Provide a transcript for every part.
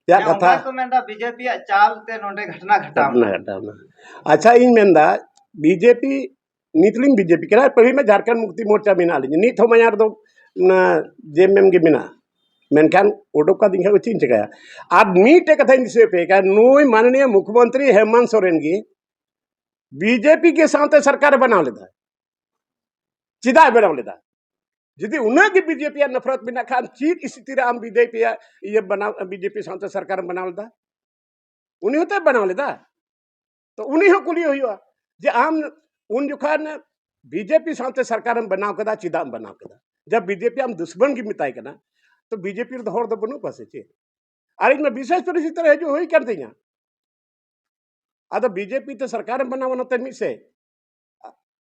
या कथा को मेंदा बीजेपी चाल ते नोंडे घटना घटावना अच्छा इन मेंदा बीजेपी नीतलिंग बीजेपी करा पहले में झारखंड मुक्ति मोर्चा बिना ली नीत हो मयार दो जेएमएम के बिना मेनखान उडोक का दिखा चिन चिकाया और मीटे कथा दिसे पे का नुई माननीय मुख्यमंत्री हेमंत सोरेन की बीजेपी के साथ सरकार बना लेता चिदा बना लेता जुदी उन्हें की बीजेपी नफरत बिना खान चीट इसी तरह हम बीजेपी ये बना बीजेपी साथ सरकार बना लेता उन्हीं होते बना लेता तो उन्हीं हो कुली हुई जे आम उन जुखान बीजेपी साथ सरकार बनाव कदा चिदा बनाव कदा जब बीजेपी हम दुश्मन की मिताई कना तो बीजेपी तो हर दो बनो पासे चे अरे में विशेष परिस्थिति रहे जो हुई करते हैं अद बीजेपी तो सरकार बनावना तो मिसे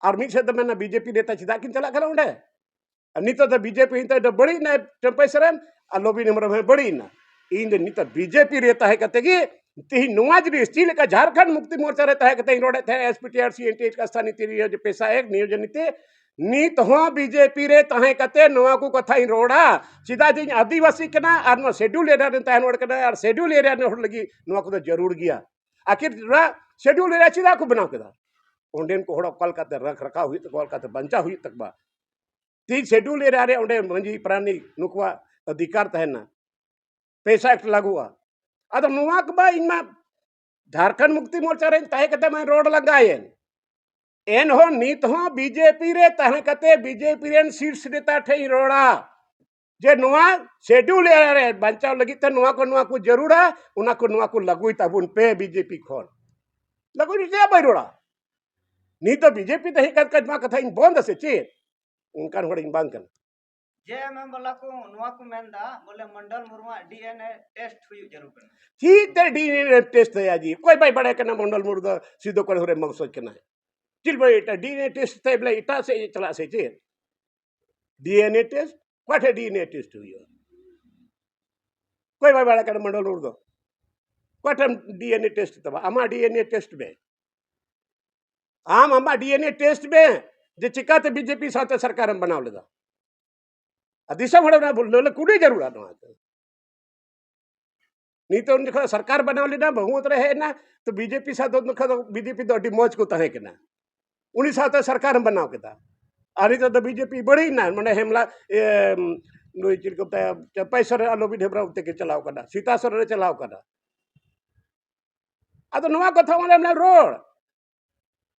और मिसे तो मैंने बीजेपी नेता चिदा किन चला करा उंडे नित तो बीजेपी तो बड़ी ना टेम्परेचर लोबी नंबर में बड़ी ना इन नित बीजेपी रहता है कहते कि तीन नुआज स्टील का झारखंड मुक्ति मोर्चा रहता है कहते रोडे थे एसपीटीआरसी एनटीएच का स्थानीय तिरिय जो पैसा एक नियोजन नीति नीत हो बीजेपी रे तहे कहते नुआ को कथा रोड़ा चिदा जी आदिवासी कना और नो शेड्यूल एरिया रे तहे रोड कना और शेड्यूल एरिया ने होड़ लगी नुआ को तो जरूर गया आखिर शेड्यूल एरिया चिदा को बनाव केदा ओंडेन को होड़ कल काते रख रखा हुई तो कल काते बंचा हुई तक बा तीन शेड्यूल एरिया रे ओंडे मंजी प्राणी नुकवा अधिकार तहना पैसा एक लागुआ अद नुआ के बा इनमा झारखंड मुक्ति मोर्चा रे तहे कहते मैं रोड लगाए एन हो नीत हो बीजेपी रे तहे कहते बीजेपी रे शीर्ष नेता ठे रोड़ा जे नुआ शेड्यूल एरिया रे बंचाव लगी त नुआ को जरूर है उना को लगुई तबुन पे बीजेपी खोल लगुई जे बाई रोड़ा नी तो बीजेपी तहे कदमा कथा इन बंद से चे उनका होड़ इन बांग कन जेएमएम वाला को नुआ को मेंदा बोले मंडल मुर्मा डीएनए टेस्ट हुई जरूर करना जी ते डीएनए टेस्ट है जी कोई भाई बड़े कना मंडल मुर्दा सीधो कर होरे मकसद कना है चिल भाई इटा डीएनए टेस्ट थे बले इटा से चला से चे डीएनए टेस्ट व्हाट है डीएनए टेस्ट हुई कोई भाई बड़ा कना मंडल मुर्दा व्हाट है डीएनए टेस्ट तबा अमा डीएनए टेस्ट में आम अमा डीएनए टेस्ट में जे चिका ते बीजेपी साथ सरकार हम बनाव लेदा दिशा भड़ना बोल कुड़ी जरूर आना नहीं तो उनका सरकार बनाव लेना बहुमत रहे ना तो बीजेपी साथ बीजेपी तो अड्डी मौज को तहे के ना उन्हीं साथ सरकार हम बनाव के था अरे तो बीजेपी बड़ी ना मैंने हेमला नुई चिरको पैसर आलोबी ढेबरा उते के चलाव करना सीतासर रे चलाव करना अद नुआ कथा माने रोड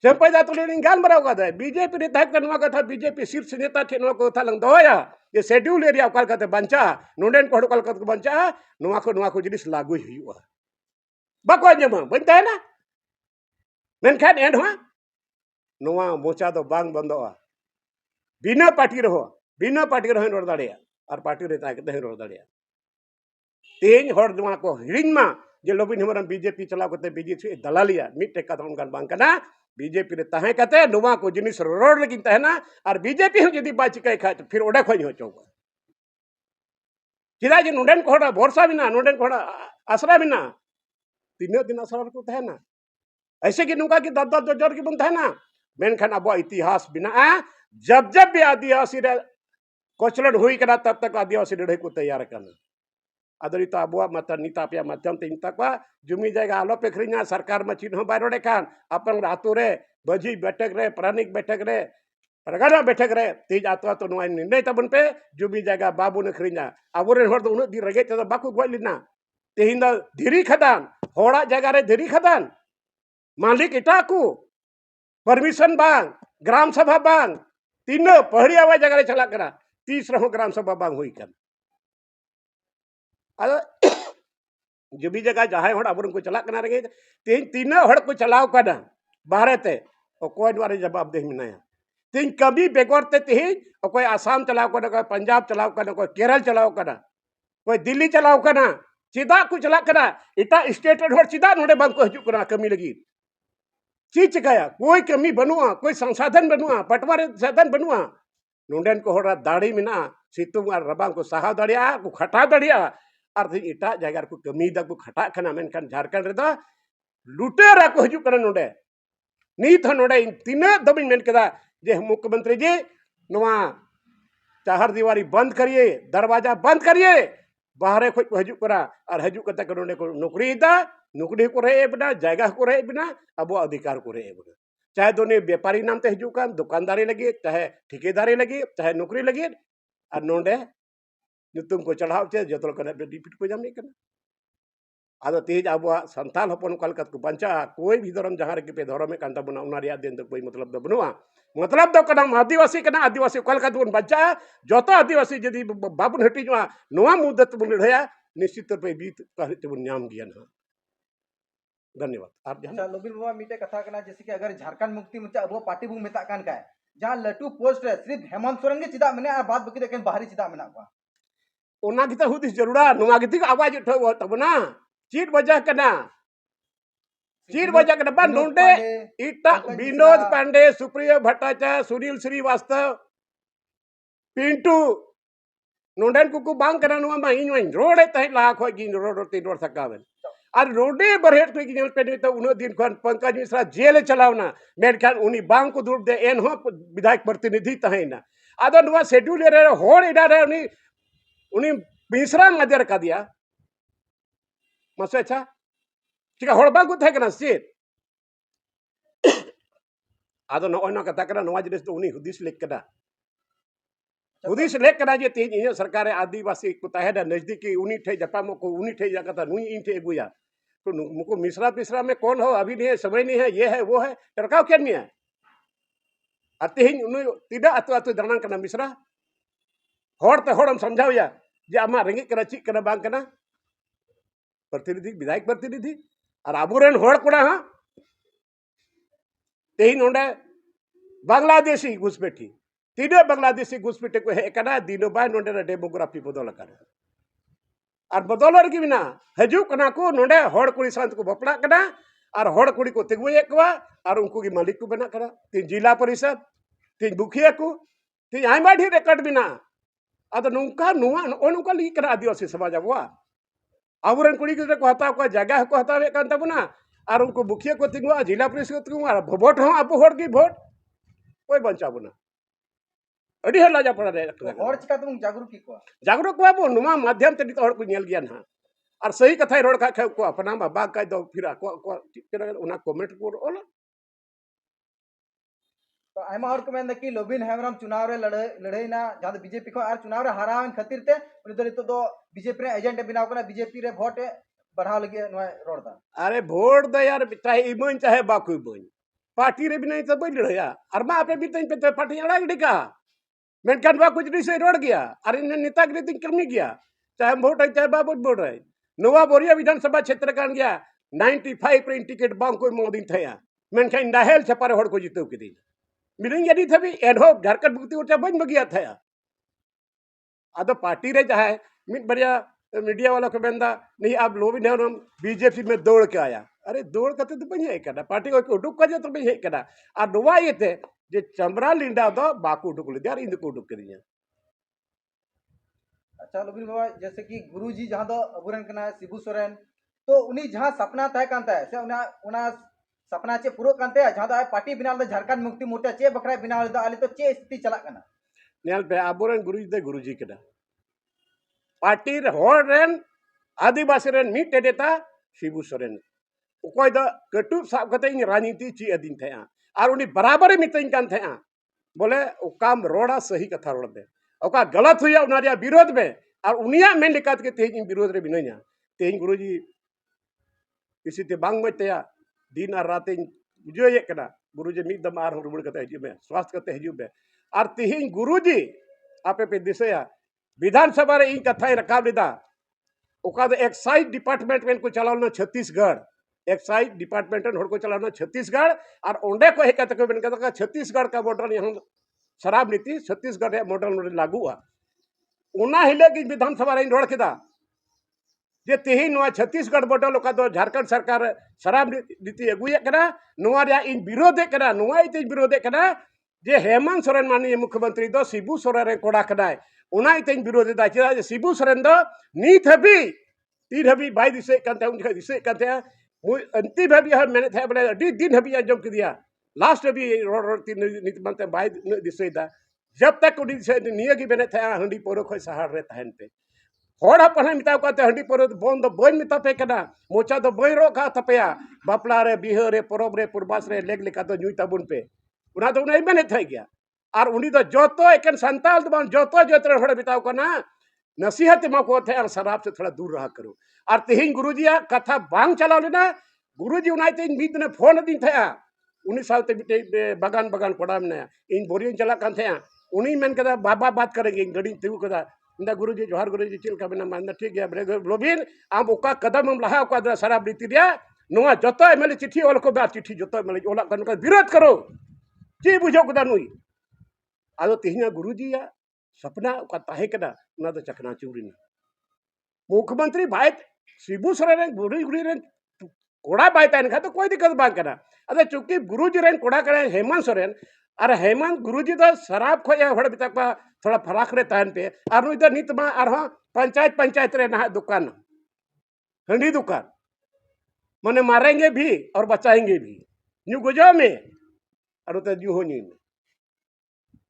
चंपाई जातो लेनी गाल मराव का था बीजेपी नेता कनवा कथा बीजेपी शीर्ष नेता थे नुआ को कथा लंग दोया ये शेड्यूल एरिया कल कते बंचा नोंडेन को कल कते बंचा नुआ को जिनिस लागू हुआ बाको जमा बनता है ना मेनखान एंड हुआ नुआ मोचा दो बांग बंदोआ बिना पार्टी रहो रोड दाड़िया और पार्टी रहता है कते रोड दाड़िया तेज हर नुआ को हिड़िंग मा जे लोबिन हमर बीजेपी चलाव कते बीजेपी दलालिया मिटे कथा उनकान बांग कना बीजेपी रे तहे कहते नुआ को जिनिस रोड लगिन तहना और बीजेपी हो यदि बाच के खा फिर ओडे खोज हो चौका चिदा जी नोंडेन कोड़ा भरोसा बिना नोंडेन कोड़ा आसरा बिना तीन दिन आसरा को तहना ऐसे कि नुका की दद दद जोर की बन तहना मेनखान अब इतिहास बिना जब भी आदिवासी रे कोचलड हुई करा तब तक आदिवासी लड़ाई को तैयार करना अदरित अब मत नीता पे माध्यम ते इंतक जुमी जगह आलो पे खरीना सरकार में चिन्ह बारोडे खान अपन आतु रे बजी बैठक रे प्राणिक बैठक रे परगना बैठक रे तीज आतो तो नुआ निर्णय तबन पे जुमी जगह बाबू ने खरीना अब रे हर उन दी रगे तो बाकू गोलिना तेहिंद धीरी खदान होड़ा जगह रे धीरी खदान मालिक इटा को परमिशन बांग ग्राम सभा बांग तीनों पहड़ी आवा जगह रे चला करा 30 रहो ग्राम सभा बांग हुई कर जो भी जगह जहां हड़ अब को चला करना रहे तीन तीनों हड़ को चलाव करना बाहर ते कोई द्वारा जवाब दे मिना तीन कभी बेगौर ते तीन कोई आसाम चलाव करना कोई पंजाब चलाव करना कोई केरल चलाव करना कोई दिल्ली चलाव करना चिदा को चला करना इटा स्टेट हड़ चिदा नोड़े बंद को हजू करना कमी लगी चीज चिकाया कोई कमी बनुआ कोई संसाधन बनुआ पटवार साधन बनुआ नोंडेन को हड़ा दाड़ी मिना सितुंग और रबांग को सहा दाड़िया को खटा दाड़िया और इटा जगह को कमी दा को खटा खना मेनखान झारखंड रे दा लुटेरा को हजू करन नोडे नीत नोडे तीन दबिन मेन केदा जे मुख्यमंत्री जी नुआ चाहर दीवारी बंद करिए दरवाजा बंद करिए बाहरे खो हजू और हजू नोडे को नौकरी को रे बना जगह को रे बना अब अधिकार को रे बना चाहे दोनों व्यापारी नाम ते हजू दुकानदारी लगे चाहे ठेकेदारी लगे चाहे नौकरी लगे और नोडे नुतुम को चढ़ाव चे जो डिपिट को जामे आदो तेज अब संताल हपन को बंचा कोई भी धर्म जहाँ रे पे धर्म बना दिन तो कोई मतलब दो बनुआ मतलब दो कना आदिवासी बन बंचा जो आदिवासी जदि बाबन हटिजुआ नोआ मुद्दत बन लड़ाया निश्चित तौर पे बीत बन नाम गया ना धन्यवाद आप अच्छा लोबिन बाबा मीटे कथा करना जैसे कि अगर झारखंड मुक्ति मोर्चा अब पार्टी बु मेता कान का जहां लटू पोस्ट है सिर्फ हेमंत सोरेन के चिदा मने बाद बकी देखें बाहरी चिदा मना को ओना गिता हुदिस जरूरा नोआ गिती आवाज उठो तबना चीट वजह कना बन नोंडे इटा विनोद पांडे सुप्रिया भट्टाचार्य सुनील श्रीवास्तव पिंटू नोंडन को बांग कना नुआ मा इन वइन रोडे तय ला खो गिन रोड तीन रोड सकावन और रोडे बरहेट को गिनल पे तो उन दिन खन पंकज मिश्रा जेल चलावना मेनखान उनी बांग को दूर दे एन हो विधायक प्रतिनिधि तहैना आदो नुआ शेड्यूल रे होड़ इडा रे उनी मिश्रा मदर का दिया मसे अच्छा चिका होड़ बांग को थे कना सीट आदो नोना कथा कना नोआ जिनिस तो उनी हुदिस लेक कना हुदिस लेक कना जे तेज इन सरकार आदिवासी को तहेदा नजदीकी उनी ठे जपामो को उनी ठे जाकता नुई इन ठे गुया तो मुको मिश्रा में कौन हो अभी नहीं है समय नहीं है ये है वो है टरकाव क्या नहीं है अति ही उनी तिदा अतो दरनान कना मिश्रा होड़ ते होड़ हम समझाव या जे आमा रेंगे कना ची कना बांग कना प्रतिनिधि विधायक प्रतिनिधि और आबुरेन होड़ कोड़ा हां तेही नोंडे बांग्लादेशी घुसपैठी तीनों बांग्लादेशी घुसपैठी को है कना दिनो बाय नोंडे डेमोग्राफी बदल कर और बदल की बिना हजू कना को नोंडे होड़ कुड़ी सांत को बपड़ा कना और होड़ कुड़ी को तिगुए को और उनको की मालिक को बना करा तीन जिला परिषद तीन मुखिया को तीन आयमा ढेर रेकर्ड बिना अद नुका नुआ नुका ली कना आदिवासी समाज अब आबुरेन कुड़ी को हताव को जगह को हतावे कान तबना और उनको मुखिया को तिगुआ जिला परिषद को तिगुआ वोट हो अब होड़ की वोट कोई बंचा बुना अड़ी हला जा पड़ा रे और चिका तुम जागरूक को नुमा माध्यम ते तो को नेल गया ना और सही कथा रोड का को अपना बाबा का दो फिर को उना कमेंट को ओला तो आयमा और को मेन कि लोबिन हेमराम चुनाव रे लड़ाई ना जहां बीजेपी को आर चुनाव रे हारावन खातिर ते उनी तो बीजेपी रे एजेंट बिनाव कना बीजेपी रे वोट बढ़ाव लगे नय रोड दा अरे वोट द यार चाहे इमन चाहे बाकू बन पार्टी रे बिना तो बन लड़या और मा पे बितन पे पार्टी अड़ा गिका मेनखान बा कुछ नहीं से रोड गया और इन नेता गिरी कमी गया चाहे वोट है चाहे बाबू वोट है नवा बोरिया विधानसभा क्षेत्र कान गया 95 प्रिंट टिकट बांग कोई मोदी थे मेनखान डाहेल छपारे होड़ को जीतो के मिलिंग यदि थबी एडहो झारखंड मुक्ति मोर्चा बन गया था आदो पार्टी रे चाहे मिट बढ़िया मीडिया वाला को बेंदा नहीं आप लोबिन हेमराम बीजेपी में दौड़ के आया अरे दौड़ करते तो बन है कदा पार्टी को उडुक का तो बन है कदा और नवा ये थे जे चमरा लिंडा दो बाकू उडुक ले यार इन को उडुक के दिया अच्छा लोबिन बाबा जैसे कि गुरुजी जहां दो अबुरन कना शिबू सोरेन तो उनी जहां सपना तय कांता है से उना सपना चे पूरा कांते जहां दो पार्टी बिना झारखंड मुक्ति मोर्चा चे बखरा बिना दो आले तो चे स्थिति चला कना नेल पे अबुरन गुरुजी कदा पार्टी होड़ रेन आदिवासी रेन मिट देता शिबू सोरेन उकोय द कटुब साब कते राजनीति ची अदिन थे और उनी बराबर मितन कान थे बोले काम रोड़ा सही कथा रोड़ दे ओका गलत हुआ उनारिया विरोध में और उनिया मेन लिकात के तेज विरोध रे बिनैया तेज गुरुजी किसी ते बांग मते दिन और रात बुझे ये कना गुरुजी मिद दम आर रुबड़ कते हजू में स्वास्थ्य कते हजू में और तेज गुरुजी आपे पे दिसया विधानसभा रे इन कथा रकाब लेदा ओका दो एक्साइज डिपार्टमेंट में को चलावना छत्तीसगढ़ एक्साइज डिपार्टमेंट होड़ को चलाना छत्तीसगढ़ और ओंडे को हेकत को बन का छत्तीसगढ़ का मॉडल यहाँ शराब नीति छत्तीसगढ़ रे मॉडल लागू उना हिले की विधानसभा रे रोड केदा जे तेही नवा छत्तीसगढ़ मॉडल ओका दो झारखंड सरकार शराब नीति अगुए कना नवा रे इन विरोध कना नवा इते विरोध कना जे हेमंत सोरेन माननीय मुख्यमंत्री दो शिबू सोरेन रे कोड़ा कना उना इते विरोध दा चेदा जे शिबू सोरेन दो नीत हबी तीन हबी बाई दिसे कांते उनके दिसे कांते अंतिम हबी है मैंने थे बोले अभी दिन हबी अंजम कर दिया लास्ट हबी रोड तीन नीति बनते बाई दिसे दा जब तक उड़ी से निये की बने थे हंडी पोरो खोय सहार रे तहन पे हर हपन मिता को हंडी पर बंद बन मिता पे कना मोचा दो बई रो का तपया बापला रे बिहा रे परब रे पुरबास रे लेग लेका तो नुई ताबुन पे उना तो उन्हें मेने थे गया और उन्हीं तो जोतो एक संताल तो जोतो जोतरे हड़ बिताओ को ना नसीहत मा को थे और शराब से थोड़ा दूर रहा करो और तेहिं गुरुजी कथा बांग चलाव लेना गुरुजी उनाइते मीत ने फोन दी थे उन्हीं सालते बिटे बगान बगान कोड़ा में इन बोरियन चला कान थे उन्हीं मेन कदा बाबा बात करेंगे गड़ी तिगु कदा इंदा गुरुजी जोहार गुरुजी चिलका बिना मान ठीक गया ब्रेग लोबिन आम ओका कदम हम लहा ओका शराब रीति दिया नोआ जतो एमएलए चिट्ठी ओल को बा चिट्ठी जतो एमएलए ओला कन का विरोध करो ची बुझो कदा नुई आदो तेहिना गुरुजी या सपना ओका ताहे कदा उना तो चकना चूरिना मुख्यमंत्री भाई शिबू सोरेन गुरुजी गुरुजी रे कोड़ा बाय तन खा तो कोई दिक्कत बात करा अरे चूंकि गुरुजी रेन कोड़ा करे हेमंत सोरेन और हेमंत गुरुजी तो शराब खोया हड़ बिता थोड़ा फराक रे तहन पे और नुई तो नित मा और पंचायत पंचायत रे ना दुकान हंडी दुकान मने मारेंगे भी और बचाएंगे भी न्यू गुजो में और तो न्यू हो नी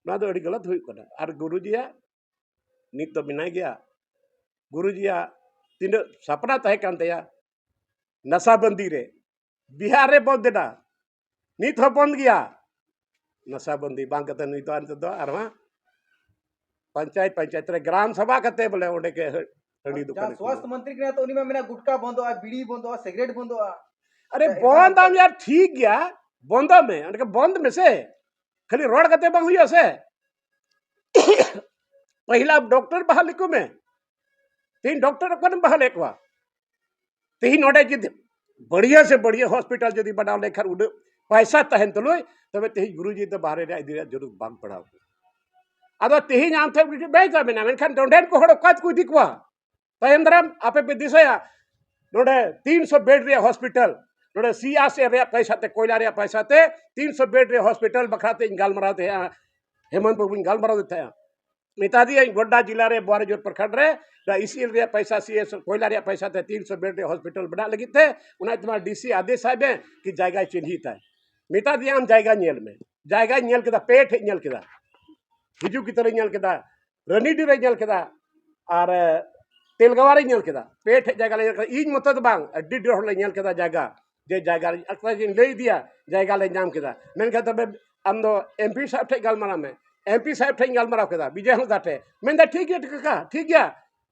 ना तो अड़ी गलत हुई कना और गुरुजी नित तो बिना गया गुरुजी तीन सपना तहे कान तया नशाबंदी रे बिहार रे बंद देना नित हो बंद गया नशाबंदी बांग कते नित तो अंत दो और पंचायत पंचायत रे ग्राम सभा कते बोले ओडे के हंडी दुकान स्वास्थ्य मंत्री के तो उन्हीं में मेरा गुटखा बंदो बीड़ी बंदो सिगरेट बंदो अरे बंद हम यार ठीक गया बंद में उनके बंद में से खाली रोड कते बंग हुई से पहला डॉक्टर बहाल लिखो में तीन डॉक्टर अपन बहाल एक हुआ तीन नोडे जी बढ़िया से बढ़िया हॉस्पिटल यदि बना लेखर उड़ पैसा तहन तो लोई तबे तेही गुरुजी तो बाहर रे इधर जरूर बांग पड़ाओ अदो तेही नाम थे बेचा बिना मेनखान डोंडेन को हड़ कत को दिखवा तयंद्रम आपे पे दिसया नोडे 300 बेड रे हॉस्पिटल नोडे सीआरसी रे पैसा ते कोयला रे पैसा ते 300 बेड रे हॉस्पिटल बखराते गाल मराते हेमंत बाबू गाल मराते थे मिता दी गोड्डा जिला रे बोरजोर प्रखंड रे इसी रे पैसा सीएस कोयला रे पैसा ते 300 बेड रे हॉस्पिटल बना लगी थे उना तुम्हारा डीसी आदेश साहब है कि जायगा चिन्हित है मिता दी आम जायगा नेल में जायगा नेल केदा पेट नेल केदा हिजू की तरह नेल केदा रनीडी रे नेल केदा और तेलगवा रे नेल केदा पेट जायगा ले इन मतद बांग अड्डी डोर ले नेल केदा जायगा जे जायगा अक्सर जिन ले दिया जायगा ले नाम केदा मेन का तबे हम दो एमपी साहब थे गालमारा में एमपी साहब थे गालमारा केदा विजय हंस दाटे मेन दा ठीक है काका ठीक गया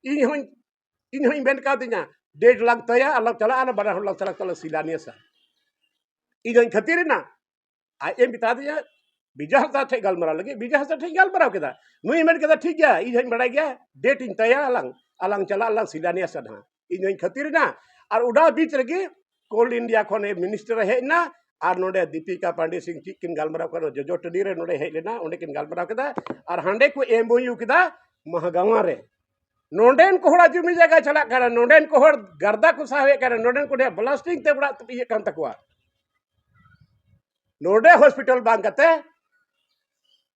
इन होई बेन का दिना 1.5 लाख तया अलग चला आना बड़ा लाख चला चला सिलानिया सा इन खातिर ना आ एम बिता दिया विजय हंस थे गालमारा लगे विजय हंस थे गालमारा केदा नुई मेन केदा ठीक गया इन बड़ा गया डेट इन तया अलग चला अलग सिलानिया सा ना इन खातिर ना और उड़ा बीच रगे कोल इंडिया खने मिनिस्टर हेना और नोडे दीपिका पांडे सिंह किन गालमाराव करो जजो टडी रे नोडे हे लेना ओंडे किन गालमाराव केदा और हांडे को एमओयू केदा महगावा रे नोडेन को होड़ा जुमी जगह चला कर नोडेन को होड़ गर्दा को सावे कर नोडेन को डे ब्लास्टिंग ते बड़ा ये कान तकवा नोडे हॉस्पिटल बांग कते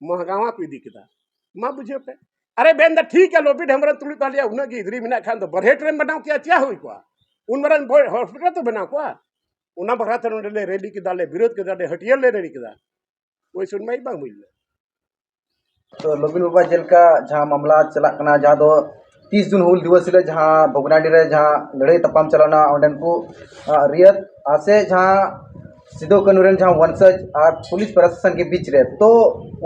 महगावा पीदी केदा मा बुझे पे अरे बेन दा ठीक है लोबी हमरन तुली पालिया उना की इधरी मिना खान तो बरहे ट्रेन बनाओ क्या हुई को उन मरन हॉस्पिटल तो बना को उना बखरा नोडे रैली के दाले विरोध के दाले हटियल ले रैली के दा कोई सुनवाई बांग हुई तो लोबिन बाबा जेल का जहां मामला चला कना जहां दो 30 जून हुल दिवस ले जहां भोगनाडी रे जहां लड़ाई तपाम चलाना ओंडन को रियत आसे जहां सिदो कनुरेन जहां वंशज और पुलिस प्रशासन के बीच रे तो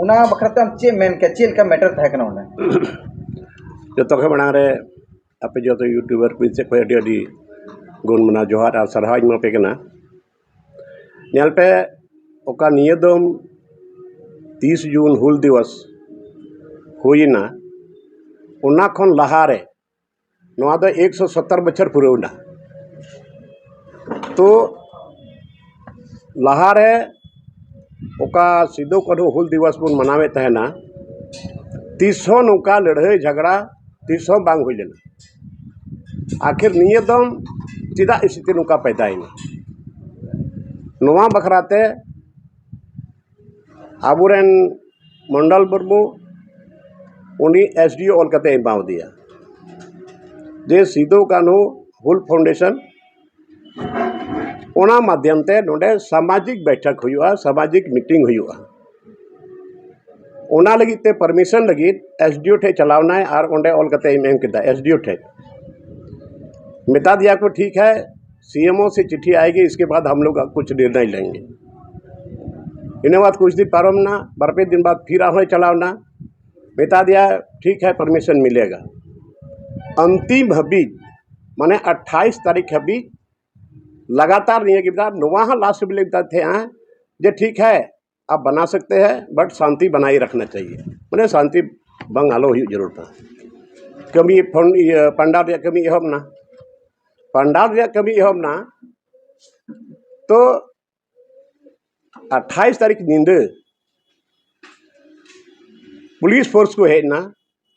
उना बखरते हम चे मेन के चेल का मैटर था कना ओंडे जो तो के बना रे आपे जो तो यूट्यूबर को से कोई अडी गुण मना जोहार और सरहाज मा पे कना नेल पे ओका नियदम 30 जून हुल दिवस हुईना उना खन लहारे नवा दो 170 बछर पुरौना तो लहारे ओका सिदो कनु हुल दिवस बन मनावे तहना 300 नौका लड़ाई झगड़ा 300 बांग हुई लेना आखिर नियदम चिदा स्थिति नौका पैदा नवा बखराते आबुरेन मंडल मुर्मू उन्हीं एसडीओ ऑल कते एमाव दिया जे सिदो कानू हुल फाउंडेशन ओना माध्यम ते नोडे सामाजिक बैठक हुआ सामाजिक मीटिंग हुआ ओना लगी ते परमिशन लगी एसडीओ ठे चलावना और ओंडे ऑल कते एम केदा एसडीओ ठे बता दिया को ठीक है, सीएमओ से चिट्ठी आएगी, इसके बाद हम लोग कुछ निर्णय लेंगे। इन्हें बाद कुछ दिन पारम ना, बारह दिन बाद फिर आए चलावना, बता दिया ठीक है परमिशन मिलेगा। अंतिम हबीज माने 28 तारीख हबीज लगातार नहीं है कि लास्ट में लिखता थे जो ठीक है आप बना सकते हैं, बट शांति बनाए रखना चाहिए, मैंने शांति भंग आलो जरूरत है। कमी पंडाल कमी एहब ना, पंडाल कमी एहब ना, तो 28 तारीख नींद पुलिस फोर्स को हेजना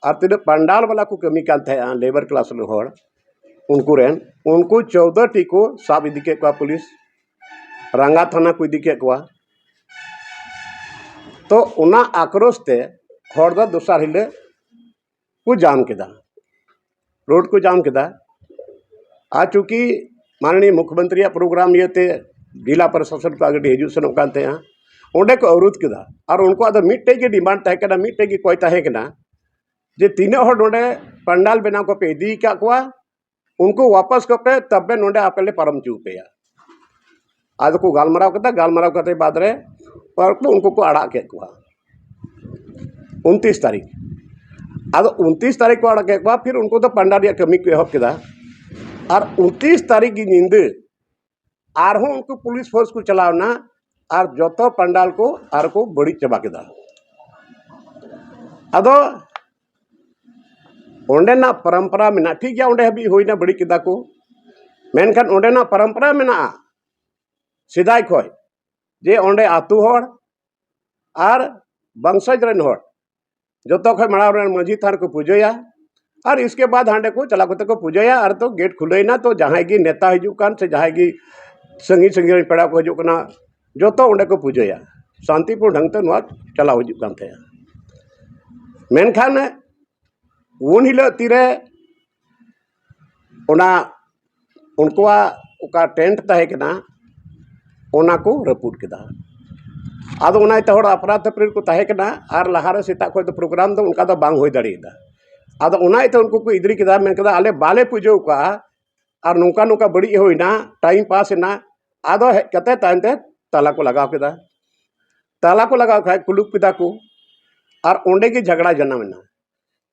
और तीन पंडाल वाला को कमी कान थे लेबर क्लास हर उनको 14 टी को साब इदी के पुलिस रंगा थाना को इदी के तो उना आक्रोश ते हर दो दोसार हिले को जाम केदा, रोड को जाम केदा। आ चूँकि माननीय मुख्यमंत्री प्रोग्राम ये ते जिला प्रशासन को आगे हजू सेनों कानते ओंडे को अवरुद्ध केदा और उनको आदो मिट्टे की डिमांड तहे कना, मिट्टे की कोई तहे कना जे तीनों हर नोडे पंडाल बनाव को पे इदी का कुआ उनको वापस को पे तबे नोडे आपले परम चूपेया आज को गालमराव करते बाद रे और उनको को अड़ा के कुआ 29 तारीख अब 29 तारीख को अड़ा के कुआ फिर उनको तो पंडाल या कमी को एहब केदा और 29 तारीख की नींद आरहों उनको पुलिस फोर्स को चलावना और जो पंडाल को आर को बड़ी चबा केदा। अदो ओंडेना परंपरा में ठीक है ओंडे हबी होइना बड़ी केदा को मेनखान ओंडेना परंपरा में सिदाय खय जे ओंडे आतु हर और बंशज रन हर जो खय मड़ा माझी थान को पूजया और इसके बाद हांडे को चला को पूजया और तो गेट खुलेना तो जहाँ की नेता हजूकान से जहाँ की संगी संगी पेड़ा को हजूकना जो तो ओंडे को पूजया शांतिपूर्ण ढंग ते चला हजूकान थे। मेनखान उन हिलो तीरे उनका टेंट तहे केना ओना को रपूट केदा आदो ओनाते हर अपराध तपरीर को तहे केना और लहारे सेता खो तो प्रोग्राम तो उनका तो बांग होई दाड़ेदा आदो ओनाते उनको को इदरी केदा मेन केदा आले बाले पूजो का और नौका नौका बड़ी होइना टाइम पास ना आदो कते तानते ताला को लगाव केदा ताला को लगाव खाय कुलुप केदा को और ओंडे की झगड़ा जन्मना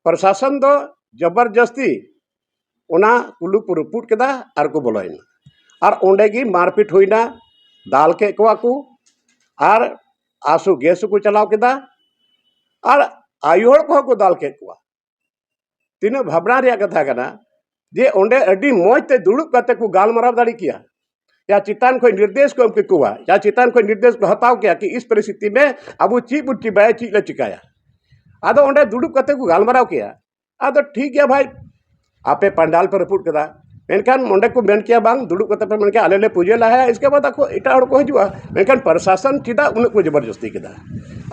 प्रशासन दो जबरदस्ती ओना कुलुप रपूट केदा और को बोलोइना और ओंडे की मारपीट होइना दाल के को और आंसू गैस को चलाव केदा और आयुहर को दाल के तीनों भावना रे कथा कना जे ओंडे अडी मौज ते दुड़ुब करते को गालमराव दाड़ी किया या चितान को निर्देश को एम कुआ या चितान को निर्देश को हताव किया कि इस परिस्थिति में अब ची बुच्ची बाय ची ले चिकाया आदो ओंडे दुड़ुब करते को गालमराव किया आदो ठीक है भाई आपे पंडाल पर रपूट केदा मेनखान ओंडे को मेन किया बांग दुड़ुब करते पे मेनके आले ले पूजे लाया इसके बाद आको इटा हड़ को हजूआ मेनखान प्रशासन चिदा उन को जबरदस्ती केदा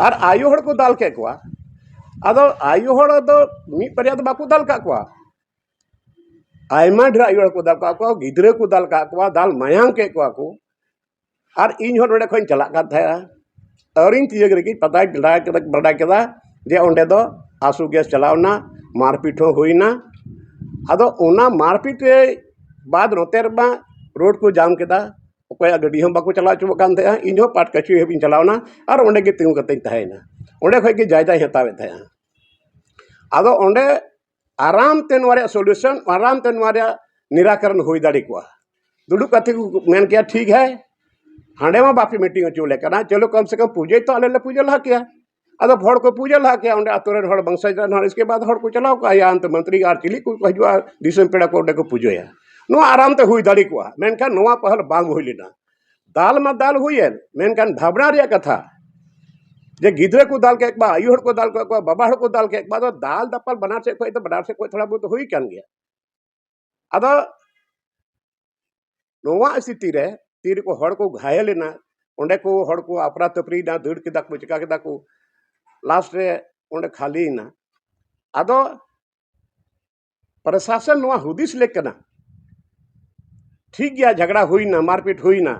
और आयु हड़ को दाल के कुआ आदो आयु हड़ दो मी परिया तो बाकू दाल का कुआ आयमा ढेर आयु हड़ को दाल का कुआ गिदरे को दाल का कुआ दाल मायांग के कुआ को और इन हड़ नोडे खोइन चला का था और इन तीजग रेगी पता बड़ा केदा जे ओंडे दो आंसू गैस चलावना मारपीट होइना आदो ओना मारपीट बाद नोते रमा रोड को जाम केदा अकोया गड्डी हम बाको चला चुब कान थे इन हो पाट कछु हेबिन चलावना और ओंडे के तिंगु कते तहेना ओंडे खय के जायदा हतावे थे आदो ओंडे आराम ते नोरे सॉल्यूशन आराम ते नोरे निराकरण होई दाड़ी को दुडु कथे को मेन किया ठीक है हांडे में बापी मीटिंग चुले कना चलो कम से कम पूजे तो आले पूजे ला किया अदो हड़ को पूजे ला किया ओंडे आतुरन हड़ बंशज हड़ इसके बाद हड़ को चलाव का या अंत मंत्री आर चिली को हजूआ दिसम पेड़ा को ओंडे को पूजोया नो आराम ते हुई दाड़ी को मेनखान नोआ पहल बांग हुई लेना दाल मा दाल हुई मेनखान भावना रे कथा जे गिदरे को दाल के एक बा आयु हड़ को दाल के एक बा बाबा हड़ को दाल के एक बा दाल दपल बनार से कोई तो बनार से कोई थोड़ा बहुत हुई कान गया अदो नोआ स्थिति रे तीर को हड़ को घायल लेना ओंडे को हड़ को अपराध तपरी ना दड़ के दाक चिका के दाको लास्ट रे ओंडे खाली ना आदो प्रशासन नोआ हुदिस लेकना ठीक गया झगड़ा हुई ना मारपीट हुई ना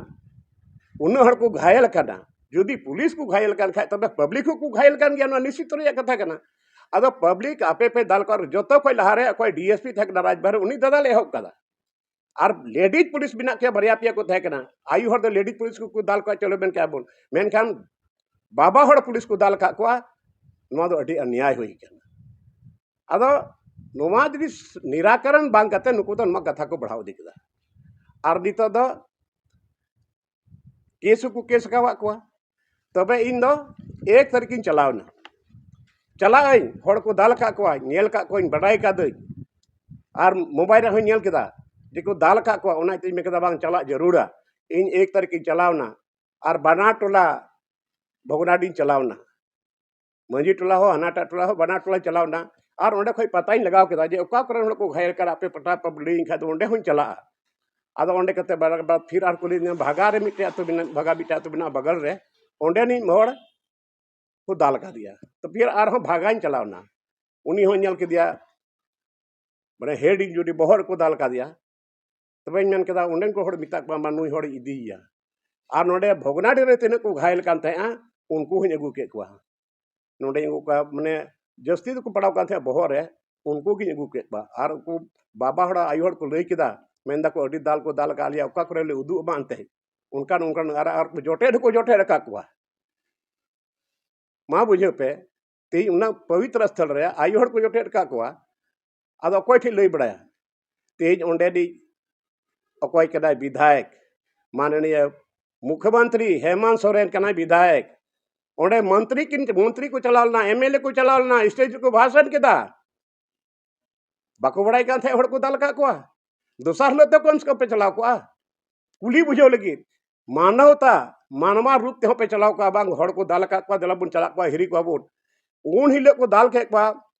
उन हड़ को घायल करना जुदी पुलिस को घायल कर खाए तब पब्लिक को घायल कर गया निश्चित रे कथा करना अदो पब्लिक आपे पे दाल कर जो तो कोई लहारे कोई डीएसपी थक राजभर उन्हीं दादा ले हो कदा और लेडीज पुलिस बिना के बारिया पिया को तहे कना आयु हर लेडीज पुलिस को दाल को चलो बेन क्या बोल मेनखान बाबा हर पुलिस को दाल का नवा दो अडी अन्याय हुई कना अदो नवा जदि निराकरण बांग कते नुकु तो नवा कथा को बढ़ाव दिकदा और नितो दो केस को केस कावा को तबे इन दो एक तारीख चलावना चलाइन हर को दाल का को नेल का को बड़ाई का दई और मोबाइल रे नेल केदा जेको दाल का को ओना ते मेकदा बांग चला जरूरा इन एक तारीख चलावना और बना टोला भगनाडी चलावना मंजी टोला हो हनाटा टोला हो बना टोला चलावना और ओंडे खय पता लगाव केदा जे ओका करे हड़ को घायल कर आपे पटा पबली खा तो ओंडे हुन चला आदो ओंडे कते बाद फिर आर कुली भागा रे मिटे तो बिना भागा बिटा तो बिना बगल रे ओंडे नी मोड़ को दाल का दिया तो फिर आर हो भागाइन चलावना उनी हो नेल के दिया माने हेड जुडी बहर को दाल का दिया तबे मेन केदा ओंडे को हड़ मिता को नुई हड़ इदिया और नोडे भोगनाडी रे तिना को घायल कान थे उनको हूँ अगू के नोडे अगू का माने जस्ती को पड़ाव कान थे बहर रे उनको गी अगू के और उनको बाबा हड़ आयु हड़ को लई केदा मेनदा को अडी दाल को दाल का लिया ओका करे ले उदू बानते उनका उनका और जोटे रखा को मा बुझे पे ती उना पवित्र स्थल रे आयु हड़ को जोटे रखा को आदो अकोय ठे लई बड़ाया तेज ओंडे दी अकोय केदा विधायक माननीय मुख्यमंत्री हेमंत सोरेन कना विधायक ओंडे मंत्री को चलावलना एमएलए को चलावलना स्टेज को भाषण केदा बाको बड़ाई कान थे हड़ को दाल का को दोसार लो तो कौन पे चलाव को कुली बुझो लगी मानवता मानवा रूप ते पे चलाव का बांग हड़ को दाल का दला बुन चला को हिरी को बुन उन हिले को दाल के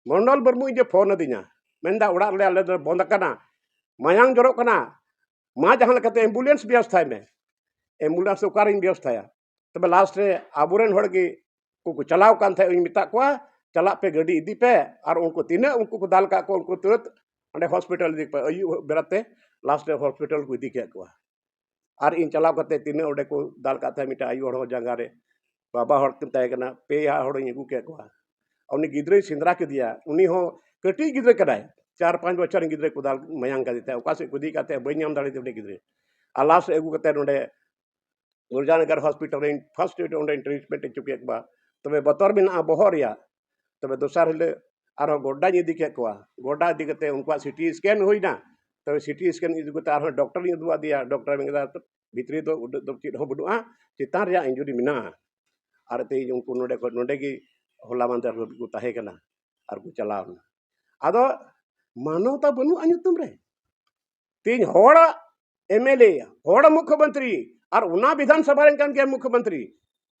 मंडल बर्मु जे फोन दिना मेंदा उड़ा ले आले बंद कना मायांग जरो कना मा जहां लकते एम्बुलेंस व्यवस्था में एम्बुलेंस उकारिन व्यवस्था तबे लास्ट रे आबुरेन हड़ के को चलाव कान थे मिता को चला पे गाड़ी इदी पे और उनको तीना उनको को दाल का को उनको तुरंत अंडे हॉस्पिटल इदी पे अयु बेराते लास्ट रे हॉस्पिटल को इदी के को और इन चलाव करते तीन ओडे को दाल का मिटा आयु हड़ जंगा रे बाबा हड़ तय कना पे हड़ अगू के उन्नी गिद्रे सिंदरा के दिया उन्नी हो कटी गिद्रे कदाय 4-5 बच्चर गिद्रे को दाल मयांग का देता ओका से कुदी काते बई नाम दाड़े ते गिद्रे आ लास्ट अगू करते नोडे गुरजानगर हॉस्पिटल रे फर्स्ट ओडे ट्रीटमेंट चुके तबे बतर बिना बहर या तबे दोसार हिले आरो गोड्डा इदी के गोड्डा इदी कते उनका सिटी स्कैन होइना तबे सिटी स्कैन इदी कते आरो डॉक्टर दुआ दिया डॉक्टर मेंदा भितरी दो चित हो बडुआ चितान रे इंजुरी मिना और ते उनको नोडे की होला मानते को ताहे कना और को चलावना आदो मानवता बनु अनुतम रे तीन होड़ एमएलए होड़ मुख्यमंत्री और उना विधानसभा रे कान के मुख्यमंत्री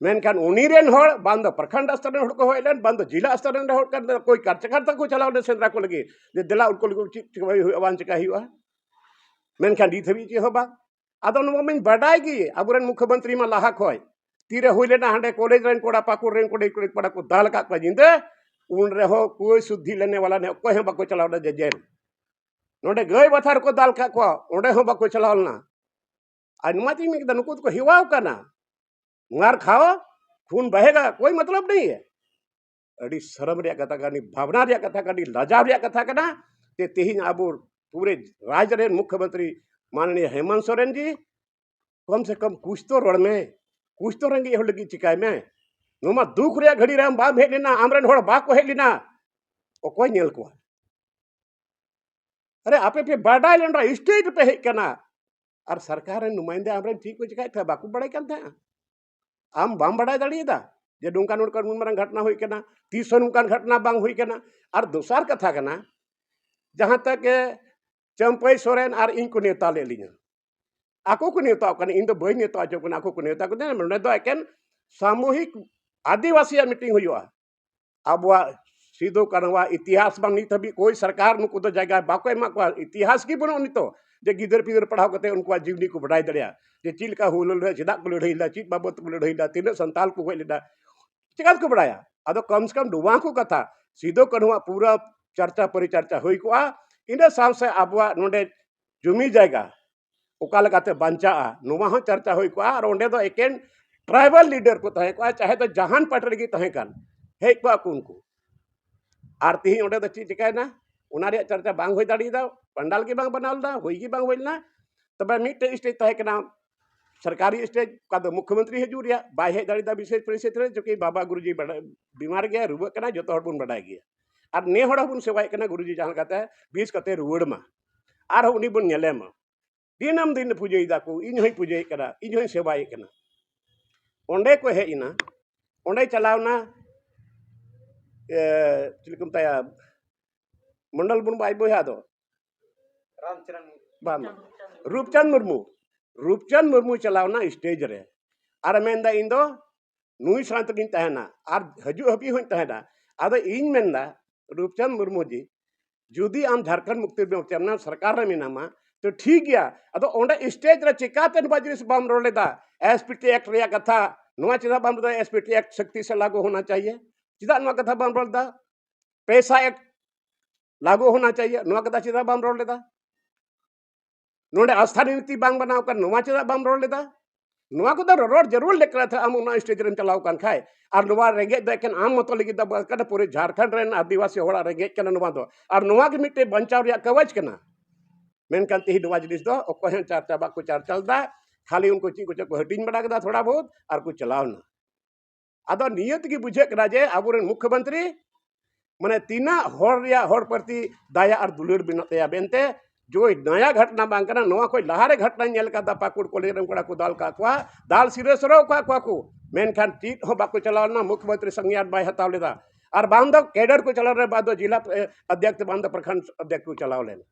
मेनखान उनी रेन होड़ बांध प्रखंड स्तर रे होड़ को होइलन बांध जिला स्तर रे होड़ कर कोई कार्यकर्ता को चलाव सेंद्रा को लगे जे दिला उनको चिक अवान चिका हुआ मेनखान दी थबी चे होबा आदो नो में बडाई गी अबुरन मुख्यमंत्री मा लाहा खोय तीरे होइलेना हांडे कॉलेज रेन कोड़ा पाकुर रेन कोड़े पड़ा को दाल का जिंदे उन रे हो कोई शुद्धि लेने वाला ने कोई हम बाको चलाव दे जेल नोडे गय बथार को दाल का को ओडे हो बाको चलावलना अनुमति में नुकुत को हिवाव करना मार खाओ खून बहेगा कोई मतलब नहीं है अड़ी शर्म रे कथा करनी भावना रे कथा करनी लजाव रे कथा करना ते तेहिन आबो पूरे राज्य रे मुख्यमंत्री माननीय हेमंत सोरेन जी कम से कम कुछ तो रोड में कुछ तो रंगी लगी चिकाय में नुमा दुख रे घड़ी रे बा हेज लेना आमरेन होड़ बा को हेज लेना ओ कोई नेल को अरे आपे पे बाडाई लेंडा स्टेज पे हेज कना और सरकार नुमाइंदे आमरेन ठीक को चिकाय था बाकू बड़ाई kan था आम बाम बड़ाई दाड़ीदा जे डुंका नोड कर मारंग घटना हुई कना 30 नुकान घटना बांग हुई कना और दोसार कथा कना जहां तक चंपई सोरेन और इन को नेता ले लिया आको को नेता कने इन दो बई नेता जो कना आको को नेता को ने दो एकेन सामूहिक आदिवासी मीटिंग हुआ अब सीधो करवा इतिहास बांग नित भी कोई सरकार नुको दो जगह बाको एमा को इतिहास की बनो नितो जे गिदर पिदर पढ़ाव करते उनको जीवनी को बढ़ाई दड़िया जे चिलका हुल चेदा को लड़ाईला चित बाबत को लड़ाईला तीन संताल को गई लेदा चिका को बढ़ाया अदो कम से कम डुवा को कथा सीधो करवा पूरा चर्चा परिचर्चा हुई को इन साल से आबवा नोडे जुमी जायगा ओका लगाते बंचा नुवा हो चर्चा हुई को और ओंडे दो एकेन ट्राइबल लीडर को तहे को चाहे तो जहान पटरी की तहे कान हे को उनको और तीन ओंडे दो चिकायना उना रे चर्चा बांग होई दाड़ी दा पंडाल की बांग बनाल दा होई की बांग होइलना तब मिट्टे स्टेज तय करना सरकारी स्टेज का तो मुख्यमंत्री हजूर या बाय हेज दाड़ी विशेष परिस्थिति रे जो कि बाबा गुरुजी बीमार गया रुआ कना जो तो बन बड़ा गया और ने हड़ बन सेवाय कना गुरुजी जहां कहता है 20 कते रुवड़ मा और उनी बन नेले मा दिनम दिन पूजे दाको इन होई पूजे कना इन होई सेवाय कना ओंडे को हेइना ओंडे चलावना चिलकुम तया मंडल बुन बाई बोया दो रामचरण बाम रूपचंद मुर्मू चलावना स्टेज रे और मेनदा इन दो नुई सांत गिन तहना और हजू हबी होई तहना आदो इन मेनदा रूपचंद मुर्मू जी जुदी आम झारखंड मुक्ति मोर्चा सरकार रे मिनामा तो ठीक गया अदो ओंडे स्टेज रे चिकाते बाजरिस बाम रोलेदा एसपीटी एक्ट रे कथा नुआ चिदा बाम रोदा एसपीटी एक्ट सख्ती से लागू होना चाहिए चिदा नुआ कथा बाम रोलदा पैसा एक्ट लागू होना चाहिए नुआ कथा चिदा बाम रोलेदा नोडे स्थानीय नीति बांग बनाव कर नुआ चिदा बाम रोल लेदा नुआ को तो रोड जरूर लेकर था आम उना स्टेज रे चलाव कान खाय और नुआ रेंगे देकन आम मत लगी दा कदा पूरे झारखंड रेन आदिवासी होड़ा रेंगे कना नुआ दो और नुआ के मिटे बंचाव रिया कवच कना मेनकान तेही नुआ जिनिस दो ओको हेन चर्चा बाको चलदा खाली उनको ची को हटिंग बड़ा कदा थोड़ा बहुत और को चलावना आदो नियत की बुझे करा जे आबुरेन मुख्यमंत्री माने तीना होड़ रिया होड़ प्रति दया और दुलर बिनते बेनते जो नया घटना बांकना नवा कोई लहारे घटना नेल का पाकुड़ को लेरम कड़ा को दाल का क्वा दाल सिरे सरो क्वा को मेनखान टीट हो बाको चलावना मुख्यमंत्री संज्ञान बाय हताव लेदा और बांधो कैडर को चला रे बादो जिला अध्यक्ष बांधो प्रखंड अध्यक्ष को चलाव लेना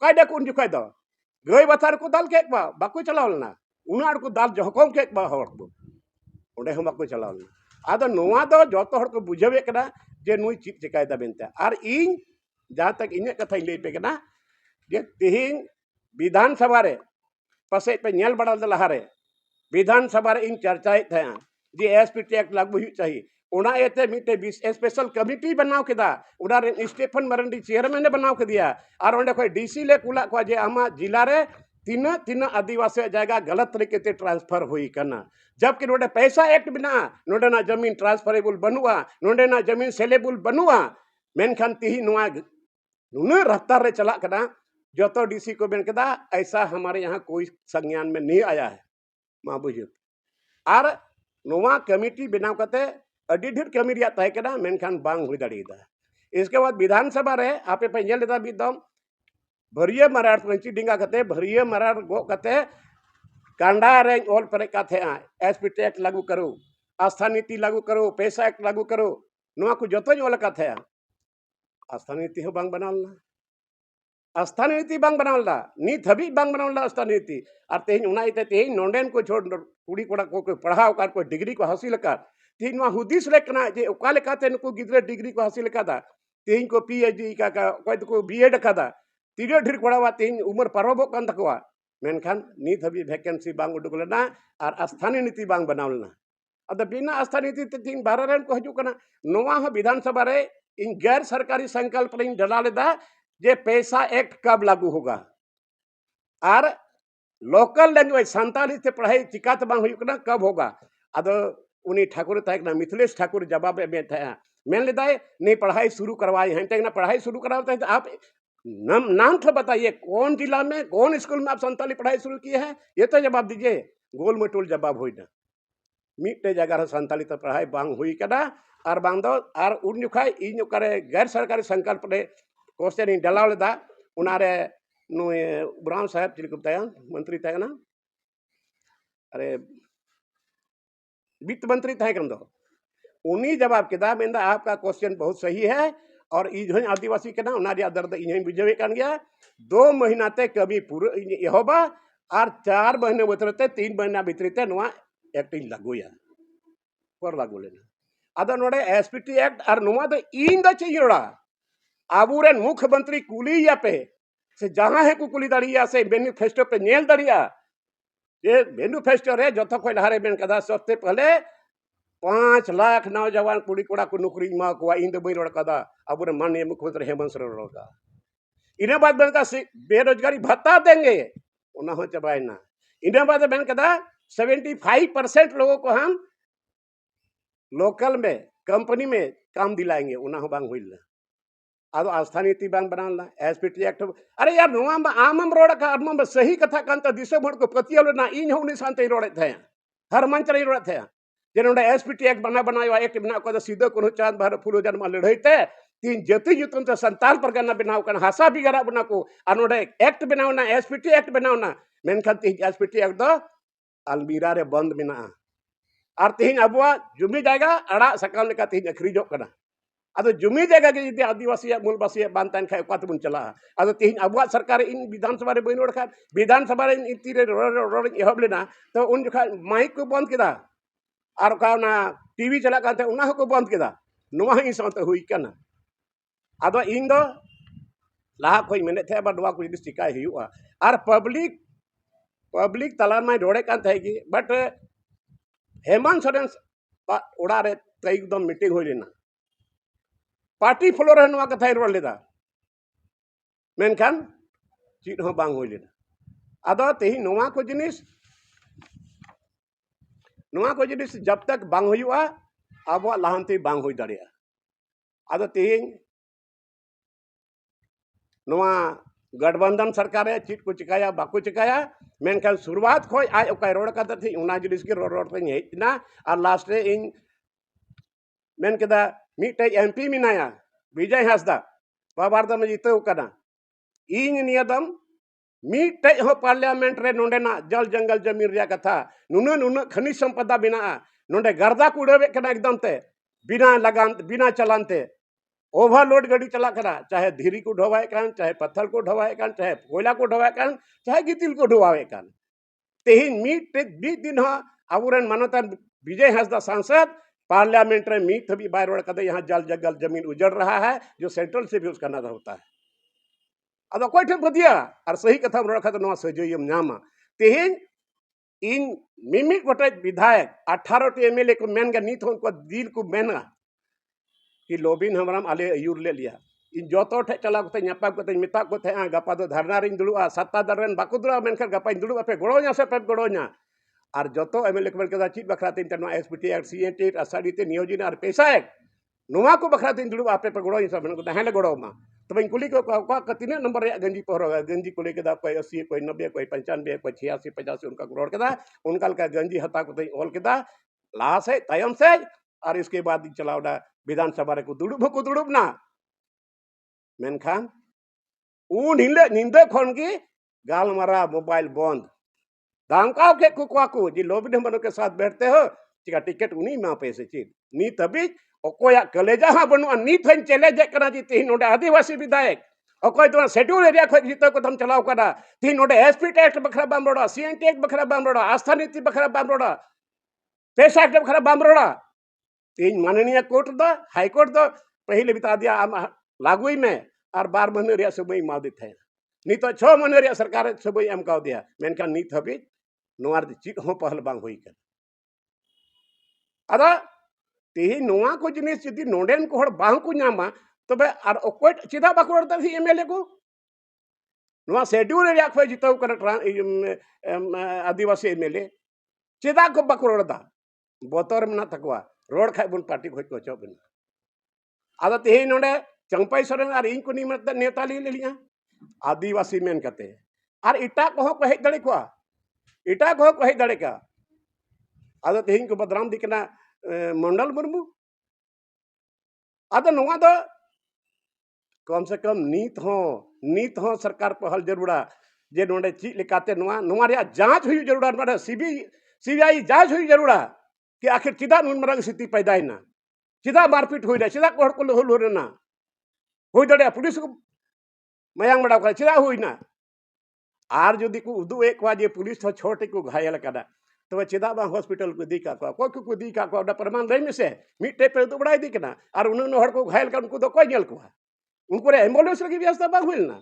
काय दे कुन जुखाय दो गय बथार को दाल के क्वा बाको चलाव लेना उनाड़ को दाल जहकम के क्वा होड़ को ओडे हम बाको चलाव लेना आदो नवा दो जतो हड़ को बुझावे कना जे नुई चिप चिकायदा बेनते और इन जहां तक इने कथा ले पे कना जे तिहिन विधानसभा रे पसे पे नेल बड़ा लहारे विधानसभा रे इन चर्चाए थे जे एसपीटी एक्ट लागू हुई चाहिए उना एते मिटे स्पेशल कमिटी बनाव केदा उना रे स्टीफन मरंडी चेयरमैन बनाव के दिया और ओंडे कोई डीसी ले कुला को जे आमा जिला रे तीन तीन आदिवासी जगह गलत तरीके से ट्रांसफर हुई करना जबकि नोडे पैसा एक्ट बिना नोडे ना जमीन ट्रांसफरेबल बनुआ नोडे ना जमीन सेलेबल बनुआ मेनखान तिही नुआ नुना रफ्तार रे चला कना जो तो डीसी को बेन कदा ऐसा हमारे यहाँ कोई संज्ञान में नहीं आया है माँ बुझे और नुआ कमिटी बनाव कते अडी ढेर कमी रिया तय कना मेनखान बांग हुई दाड़ीदा इसके बाद विधानसभा रे आपे पे नेल लेदा बिदम भरिया मराड़ पंची डिंगा कते भरिया मराड़ गो कते कांडा रे ओल परे काथे एसपीटी एक्ट लागू करो आस्था नीति लागू करो पैसा एक्ट लागू करो नुआ को जतो ओल काथे आस्था नीति हो बांग बनावलना स्थानीय नीति बांग बनावलदा नीत हबी बांग बनावलदा स्थानीय नीति और तेहिन उना इते तेहिन नोंडेन को छोड़ कुड़ी कोड़ा को पढ़ाव कर को डिग्री को हासिल कर तेहिन नुआ हुदिस लेकना जे ओका लेकाते नुको गिद्रे डिग्री को हासिल कादा तेहिन को पीएचडी का कोई को बीएड कादा तीरे ढेर कोड़ावा तेहिन उम्र पारोबो कान तकवा मेनखान नीत हबी वैकेंसी बांग उडुक लेना और स्थानीय नीति बांग बनावलना अद बिना स्थानीय नीति तेहिन बारह रेन को हजू कना नोवा हो विधानसभा रे इन गैर सरकारी संकल्प रे डला लेदा जे पैसा एक्ट कब लागू होगा और लोकल लैंग्वेज संताली से पढ़ाई चिकात बांग हुई कना कब होगा अदो उनी ठाकुर तहकना मिथिलेश ठाकुर जवाब में था मैंने लेता है नहीं पढ़ाई शुरू करवाई है तक ना पढ़ाई शुरू कराते हैं तो आप नाम तो बताइए कौन जिला में कौन स्कूल में आप संताली पढ़ाई शुरू किए हैं ये तो जवाब दीजिए गोल मटोल जवाब हुई ना मिट्टे जगह संताली तो पढ़ाई बांग हुई कना और बांग दो और उन जुखा इन जुकारे गैर सरकारी संकल्प रे क्वेश्चन इन डलाव लेदा उनारे नुए ब्राह्म साहब चिलकुप्ता मंत्री थे ना अरे वित्त मंत्री थे कन दो उन्हीं जवाब केदा मेंदा आपका क्वेश्चन बहुत सही है और इजन आदिवासी के ना उनारिया दर्द इजन बुझे कान गया 2 महीना ते कभी पूरे यहोबा और 4 महीने भीतर 3 महीना भीतर नुआ एक्टिंग लागू या पर लागू लेना अदो नोडे एसपीटी एक्ट और नुआ दो इन द चाहिए आबुरेन मुख्यमंत्री कुलिया पे से जहां है कुली दाड़िया से मैनिफेस्टो पे नेल दाड़िया ये मैनिफेस्टो रे जो कोई लहारे बेन कदा सबसे पहले 5 लाख नौजवान कुड़ी कोड़ा को नौकरी मा को इन दो बई कदा आबुरे माननीय मुख्यमंत्री हेमंत सोरेन रोगा इने बाद बेन का बेरोजगारी भत्ता देंगे उना हो चबाइना इने बाद बेन कदा 75% लोगों को हम लोकल में कंपनी में काम दिलाएंगे उना हो बांग हुई आदो आस्था नीति बांग बनाना एसपीटी एक्ट अरे यार नोआ मा आमम रोड का आमम सही कथा कांता दिसम हड़ को पतियल ना इन होनी शांति रोड थे हर मंच रे रोड थे जे नोडे एसपीटी एक्ट बनायो एक्ट बना को सीधो को चांद भारत फुलो जन्म लड़ई ते तीन जति जुतन ते संताल परगना बनाव कन हासा बिगरा बना को आ नोडे एक्ट बनावना एसपीटी एक्ट बनावना मेनखान तीन एसपीटी एक्ट दो अलमीरा रे बंद बिना और तीन अबुआ जुमी जाएगा अड़ा सकाम लेका तीन अखरीजो कना अदो जुमी जगह के यदि आदिवासी मूलवासी बांतान खाय ओका तबुन चला अदो तीन अबुआ सरकार इन विधानसभा रे बइन ओडखा विधानसभा रे इन तीरे रोड एहब लेना तो उन जखा माइक को बंद केदा और का ना टीवी चला काते उना को बंद केदा नोवा ही साथ हुई कना अदो इन दो लाहा खोई मेने थे बा नोवा को जिस चिकाय हुआ और पब्लिक तलान में रोडे कान थे की बट हेमंत सोरेन ओड़ा रे एकदम मीटिंग होई लेना पार्टी फ्लोर है नोवा कथा रोड लेदा मेनखान चीज हो बांग होई लेना अदो तेही नोवा को जिनिस जब तक बांग हुआ अब लाहंती बांग होई दाड़िया अदो तेही नोवा गठबंधन सरकार चीज को चिकाया बाको चिकाया मेनखान शुरुआत खोई आज ओका रोड का थी उना जिनिस के रोड पे हेजना और लास्ट रे इन मेन केदा मिटे एमपी मिनाया विजय हासदा बाबारदम जीतो कना इन नियदम मिटे हो पार्लियामेंट रे नोंडेना जल जंगल जमीन रे कथा नुन खनिज संपदा बिना नोंडे गर्दा कुड़वे कना एकदम ते बिना लगान बिना चलानते ओवरलोड गाड़ी चला करा चाहे धीरी को ढोवाए कान चाहे पत्थर को ढोवाए कान चाहे कोयला को ढोवाए कान चाहे गितिल को ढोवाए कान तेहिन मीट दिन अबुरन मानता विजय हासदा सांसद पार्लियामेंट में मीट भी बाय रोड कदे यहाँ जल जंगल जमीन उजड़ रहा है जो सेंट्रल से भी उसका नादा होता है अदो कोई ठे बदिया और सही कथा रोड खा तो सजोयम नामा तेहिन इन मिमिट गोटे विधायक 18 एमएलए को मेन नीत उनको दिल को मेना कि लोबिन हमराम आले अयूर ले लिया इन जोतो ठे चला को नापा को मिता को थे गपा दो धरना रिन दुड़ुआ सत्ता दरन बाको दुड़ा मेनखा गपा दुड़ुआ पे गड़ो냐 से पे गड़ो냐 और जोतो एमएलए को मेनका चीज बखरा तीन तनो एसपीटी एक्ट सीएटी असाडी ते नियोजन और पैसा एक नोवा को बखरा तीन दुड़ुआ पे गड़ो냐 से मेनको दहले गड़ोमा तो इन कुली को का तीन नंबर रे गंजी पहरोगा गंजी को लेके दा कोई 80 कोई 90 कोई 95 कोई 86 85 उनका रोड के दा उनका का गंजी हता को ओल के दा लाश है तयम से और इसके बाद चलावडा विधानसभा रे को दुड़ुब ना मेनखान उ निंदे खन की गालमारा मोबाइल बंद दामकाव के कुकवाकू जी लोबिन हमन के साथ बैठते हो चिका टिकट उनी मा पैसे चीज नी तभी ओकोया कलेजा हा बनु नी थन चले जे करा जी तीन नोडे आदिवासी विधायक ओकोय तो शेड्यूल एरिया खो जीतो को हम चलाव करा तीन नोडे एसपी टैक्स बखरा बामरोड़ा सीएन टैक्स बखरा बामरोड़ा आस्था नीति बखरा बामरोड़ा पैसा एक्ट बखरा बामरोड़ा तीन माननीय कोर्ट दो हाई कोर्ट दो पहले बता दिया लागू में और 12 महीने रे समय मा देते हैं नी तो 6 महीने रे सरकार समय एम का दिया मेनका नीत हबी नोआर चीज हो पहल बांग होई कर अदा तेही नोआ को जिनिस यदि नोडेन को हड़ बांग को नामा तबे और ओकोय चिदा बाकुर द एमएलए को नोआ शेड्यूल रे खो जितो कर आदिवासी एमएलए चिदा को बाकुर दा बोतर में ना तकवा रोड खाय बुन पार्टी खोज को चोबन आदा तेही नोडे चंपाई सोरेन और इन को निमत नेता ले लिया आदिवासी मेन कते और इटा को हेज दड़े को इटा को हेज दड़े का आदा तेहिन को बदराम दिकना मंडल मुर्मू आदा नोआ दो कम से कम नीत हो सरकार पहल जरूरा जे नोडे ची लेकाते नोआ रे जांच हुई जरूरा नोडे सीबीआई जांच हुई जरूरा कि आखिर चिदा नुन मरंग स्थिति पैदाइना चिदा मारपीट हुई चिदा कोहड़ को लोहल होना हुई दड़े पुलिस को मयांग बड़ा कर चिदा हुई ना आर जदि को उदू एक जे पुलिस तो छोटे को घायल कदा तो चिदा बा हॉस्पिटल को दिका को दी का प्रमाण रही में से मिट्टे पे तो बड़ा दी कना और उन्होंने हड़ को घायल कर उनको तो कोई नेल को उनको रे एम्बुलेंस की व्यवस्था बा हुई ना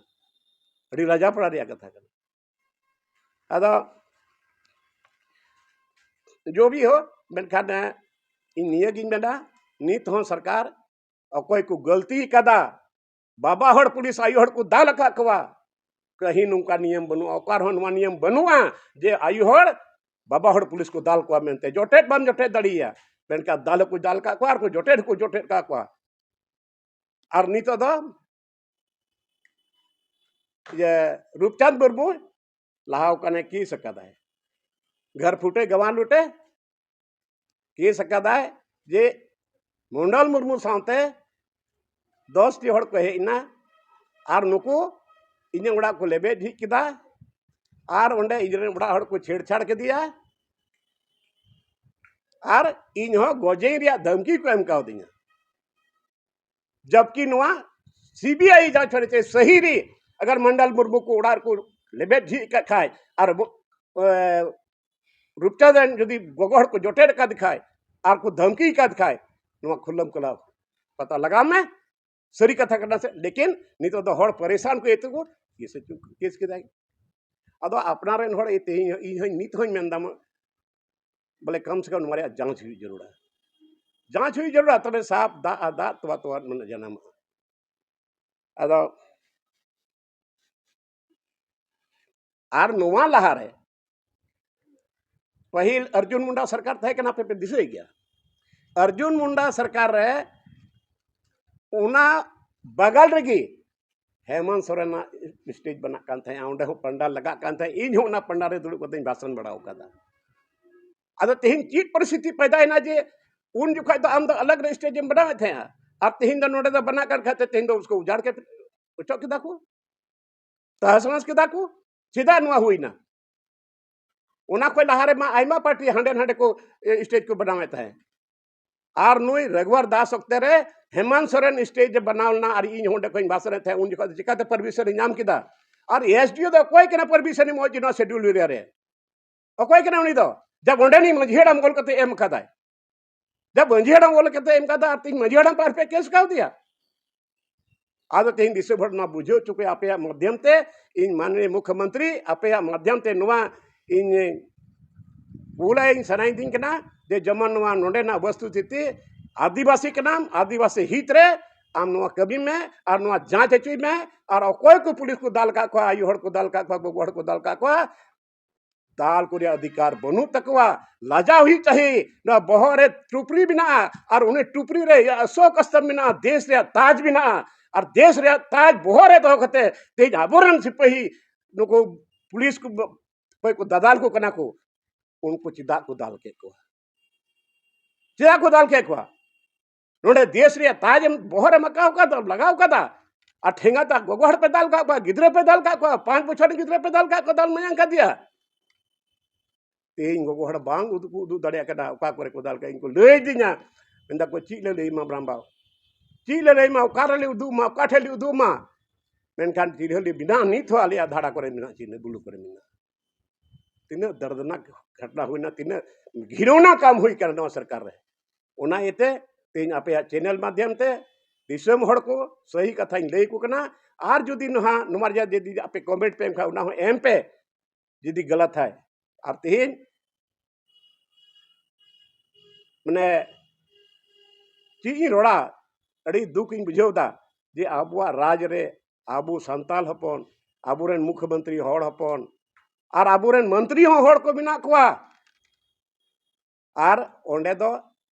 अड़ी राजा पड़ा रे कथा कना अदा जो भी हो मेनखान इन निये गिन मेना नीत हो सरकार अकोय को गलती कदा बाबा हड़ पुलिस आयु हड़ को दाल का कवा कहीं नुका नियम बनुआ ओकार हो नुआ नियम बनुआ जे आयु हड़ बाबा हड़ पुलिस को दाल को मेनते जोटेट बाम जोटेट दड़िया मेनका दाल को दाल का को जोटेट का को और नीत दो ये रूपचंद मुर्मू लहाव कने की सकता है घर फूटे गवा लुटे की सकता है जे मंडल मुर्मू साथे 10 टी हड़ को हेना और नुकू इन उड़ा को लेबे ढीक किदा और ओंडे इजरे उड़ा हड़ को छेड़छाड़ के दिया और इन हो गोजे रिया धमकी को एम काव दिया जबकि नुआ सीबीआई जांच होने सही री अगर मंडल मुर्मू को उड़ा को लेबे ढीक खाए और रूपचंद जदि गोगो को जोटे का दिखाए और को धमकी का दिखाए नुआ खुल्लम खुला पता लगा मैं सरी कथा करना से लेकिन नितो दो हड़ परेशान को एतो को ये से केस के दाई अदो अपना रेन हड़ एते इ नित होई मेंदा बोले कम से कम हमारे जांच हुई जरूर है जांच हुई जरूर है तबे साफ दा तो मन जन्म अदो आर नोवा लहारे पहिल अर्जुन मुंडा सरकार थे के ना पे दिसे गया अर्जुन मुंडा सरकार रे उना बगल रगी हेमंत सोरेन स्टेज बना कान थे ओंडे हो पंडाल लगा कान थे इन हो ना पंडाल रे दुड़ुब कते भाषण बड़ाव कदा अदो तेहिन चीट परिस्थिति पैदा ना जे उन जुखा तो आम तो अलग स्टेज में बनावे थे अब तेहिन दो नोडे तो बना कर खाते तेहिन दो उसको उजाड़ के उठो के दाको तहसमस के दाको सीधा नुआ हुई ना उना कोई लहारे मा आइमा पार्टी हंडे हंडे को स्टेज को बनावे थे आर नुई रघुवर दास सकते रे हेमंत सोरेन स्टेज बनावना और इन होंडे कोई भाषण थे उन जुखा चिकाते परमिशन नाम किदा और एसडीओ दो कोई केना परमिशन मोज ना शेड्यूल रे रे कोई केना उनी दो जब ओंडे नी मंझेड़म गोल कते एम कदा जब मंझेड़म गोल कते एम कदा तीन मंझेड़म पर पे केस काव दिया आदो तीन दिसे भर ना बुझो चुके आपे माध्यम ते इन माननीय मुख्यमंत्री आपे माध्यम ते नुआ इन पूरा इन सनाई दिन कना जे जमन नुआ नोडे ना वस्तु स्थिति आदिवासी के नाम आदिवासी हित रे आम नुआ कभी में और नुआ जांच हचुई में और कोई को पुलिस को दाल का को आयु हड़ को दाल का को गोड़ को दाल का को दाल को अधिकार बनू तकवा लाजा हुई चाहिए न बहरे टुपरी बिना और उन्हें टुपरी रे अशोक स्तंभ बिना देश रे ताज बिना और देश रे ताज बहरे तो कहते तेज आबोरन सिपाही नुको पुलिस को कोई को ददाल को कना को उनको चिदा को दाल के को चिदा को दाल के को नोडे देश रे ताज बहरे मकाव का तो लगाव का था और ठेंगा था गोगोहड़ पे दाल का गिदरे पे दाल का 5 बछर गिदरे पे दाल का दाल मयांग का दिया तेज गोगोहड़ बांग उदु उदु दड़िया कदा ओका करे को दाल का इनको लई दिया मेंदा को ची ले लई मा ब्रांबाव ची ले लई मा ओकार ले उदु मा काठे ले उदु मा मेनखान ची ले बिना नी थो आलिया धाड़ा करे बिना ची ने बुलु करे बिना तिने दर्दनाक घटना हुई ना तिने घिरौना काम हुई करना सरकार रे ओना एते तेज आपे चैनल माध्यम ते दिसम हड़ को सही कथा लई को कना और जुदी नहा नुमार जा जदी आपे कमेंट पे एम ना हो एम पे जदी गलत है और तेज मने ची रोड़ा अड़ी दुख इन बुझेवदा जे आबुआ राज रे आबू संताल हपन आबुरेन मुख्यमंत्री हड़ हपन और आबुरेन मंत्री हो हड़ को बिना कुआ और ओंडे दो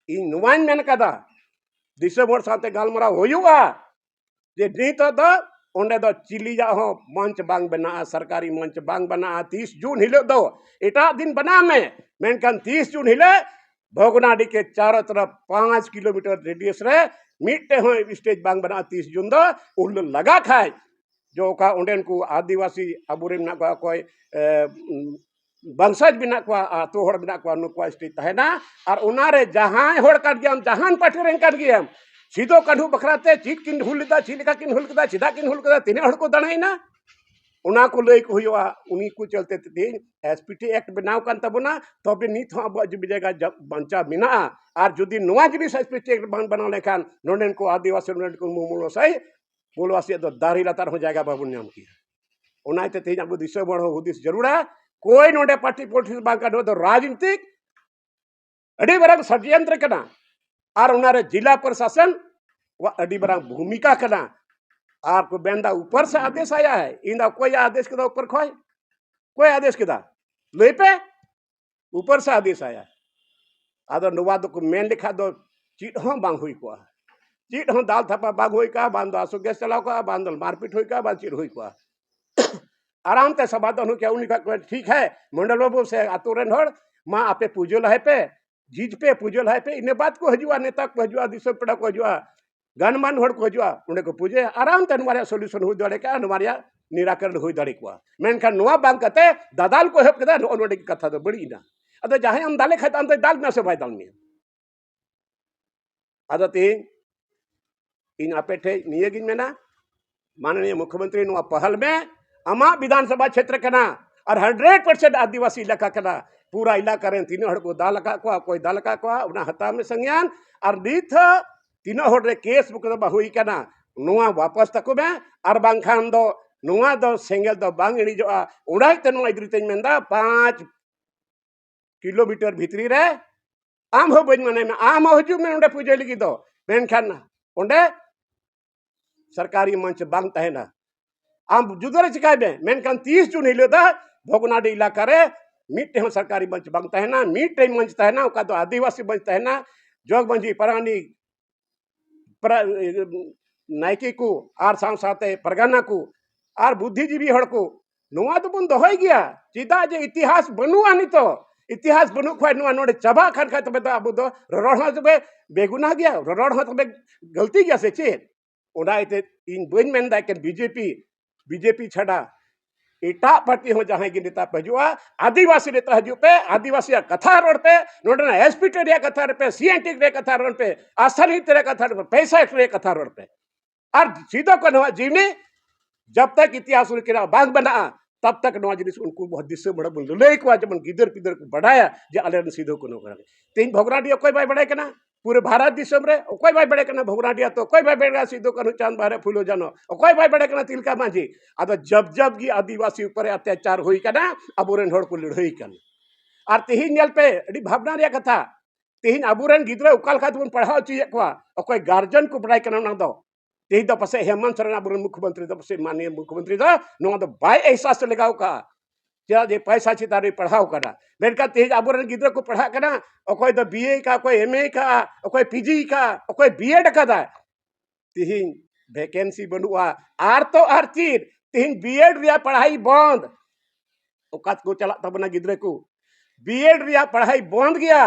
इन नुवाइन मेन कदा दिसंबर साथे गालमरा होयुआ जे नीत दो ओंडे दो चिलिया हो मंच बांग बना सरकारी मंच बांग बना 30 जून हिले दो एटा दिन बना में मेनकान 30 जून हिले भोगनाडी के चारों तरफ 5 किलोमीटर रेडियस रे मिट्टे हो स्टेज बांग बना 30 जून दो उल लगा खाए जो का ओंडेन को आदिवासी अबुरे ना को कोई वंशज बिना को तो हड़ बिना को नुको स्टेज तहना और उनारे जहां हड़ काट गया जहां पार्टी रेन काट गया सीधो काढू बखराते चीट किन हुलदा चिलिका किन हुलदा सीधा किन हुलदा तिने हड़ को दणाइना उना को लई को हुआ उनी को चलते थे एसपीटी एक्ट बनाव कान तबना तबे नित हो अब जबिजेगा बंचा बिना और जदी नोआ जिनिस एसपीटी एक्ट बनाव लेखान नोडेन को आदिवासी नोडेन को मुमुलो सही बोलवासी तो दारी लतार हो जाएगा बाबू नाम की उनाते तेज अब दिशा बड़ हो हुदिस जरूर है कोई नोडे पार्टी पॉलिटिक्स बांग का तो राजनीतिक अड़ी बरंग षड्यंत्र कना और उनारे जिला प्रशासन व अड़ी बरंग भूमिका कना और को बेंदा ऊपर से आदेश आया है इंदा कोई आदेश के ऊपर खोई कोई आदेश के ले पे ऊपर से आदेश आया आदो नुवा दो को मेन लिखा दो चीट हो बांग हुई को चीट हो दाल थपा बांग हुई का बांध आसो गैस चलाओ का बांधल मारपीट हुई का बांध चीट हुई को आराम ते समाधान हो क्या उनका ठीक है मंडल बाबू से आतु रेन हर मा आपे पूजो लहे पे जीज पे पूजो लहे पे इन बात को हजुआ नेता को हजुआ दिसो पेड़ा को हजुआ गनमान हर को हजुआ उन्हें को पूजे आराम ते नवारिया सोल्यूशन हो दड़े का नवारिया निराकरण हो दड़े को मेनखान नवा बांग कते दादाल को हेप कदा नोडे की कथा दो बड़ी ना अदो जहां हम दाले खाता हम तो दाल ना से भाई दाल में अदो तीन इन आपे ठे निये गिन मेना माननीय मुख्यमंत्री नवा पहल में अमा विधानसभा क्षेत्र कना और 100% आदिवासी इलाका कना पूरा इलाका रे तीनों हड़ को दाल का कोई दाल का उना हता में संज्ञान और नीथ तीनों हड़ रे केस मुकदमा हुई कना नुआ वापस तको में और बांखान दो नुआ दो सेंगल दो बांग इनी जो उड़ाई ते नुआ इद्री तेज मेंदा 5 किलोमीटर भीतरी रे आम हो बन मने में आम हजू में उंडे पूजे लगी दो मेनखान उंडे सरकारी मंच बांग तहना आम जुदरे चिकाय में मेनखान 30 जून हिलो दा भोगनाडी इलाका रे मीटे हम सरकारी मंच बांग तहना मीटे मंच तहना ओका तो आदिवासी मंच तहना जोग मंजी परानी नायकी को आर साथे परगना को आर बुद्धिजीवी हड़ को नुआ तो बन दोहई गया चिदा जे इतिहास बनुआ नि तो इतिहास बनु खय नुआ नोडे चबा खान खा तबे तो अब दो रड़ ह तबे बेगुना गया रड़ ह तबे गलती गया से चेत ओडाइते इन बन मेंदा के बीजेपी छड़ा एटा पार्टी हो जहां की नेता हजुआ आदिवासी नेता हजू पे आदिवासी कथा रोड पे नोडना एसपी टेरिया कथा रोड पे सीएनटी रे कथा रोड पे आस्थानी तेरे कथा रोड पे पैसा रे कथा रोड पे और सीधो को नवा जीवनी जब तक इतिहास उनके बाग बना तब तक नवा जिनिस उनको बहुत दिसो बड़ा बोल ले को जमन गिदर पिदर को बढ़ाया जे अले सीधो को नो करे तीन भोगराडिया कोई भाई बड़ाय कना पूरे भारत दिसम रे कोई भाई बड़े कना भोगराडिया तो कोई भाई बड़े सीधो कनु चांद बारे फूलो जानो कोई भाई बड़े कना तिलका मांझी अद जब की आदिवासी ऊपर अत्याचार हुई कना अबुरेन हड़ को लड़ई कन और तिहिन नेल पे अडी भावना रे कथा तिहिन अबुरेन गिदरा उकाल खात बन पढ़ाओ चाहिए को कोई गार्जियन को पढ़ाई कना ना दो तेही दो पसे हेमंत सोरेन अबुरेन मुख्यमंत्री दो पसे माननीय मुख्यमंत्री दो नो दो बाय एहसास लगाओ का क्या जे पैसा चितारी पढ़ाओ कना मेनका तेज अबुरेन गिदरा को पढ़ा कना कोई दो बीए का कोई एमए का कोई पीजी का कोई बीएड का दा तिहिन वैकेंसी बनुआ आर तो आर चीर तिहिन बीएड रिया पढ़ाई बंद ओकात को चला तबना गिदरे को बीएड रिया पढ़ाई बंद गया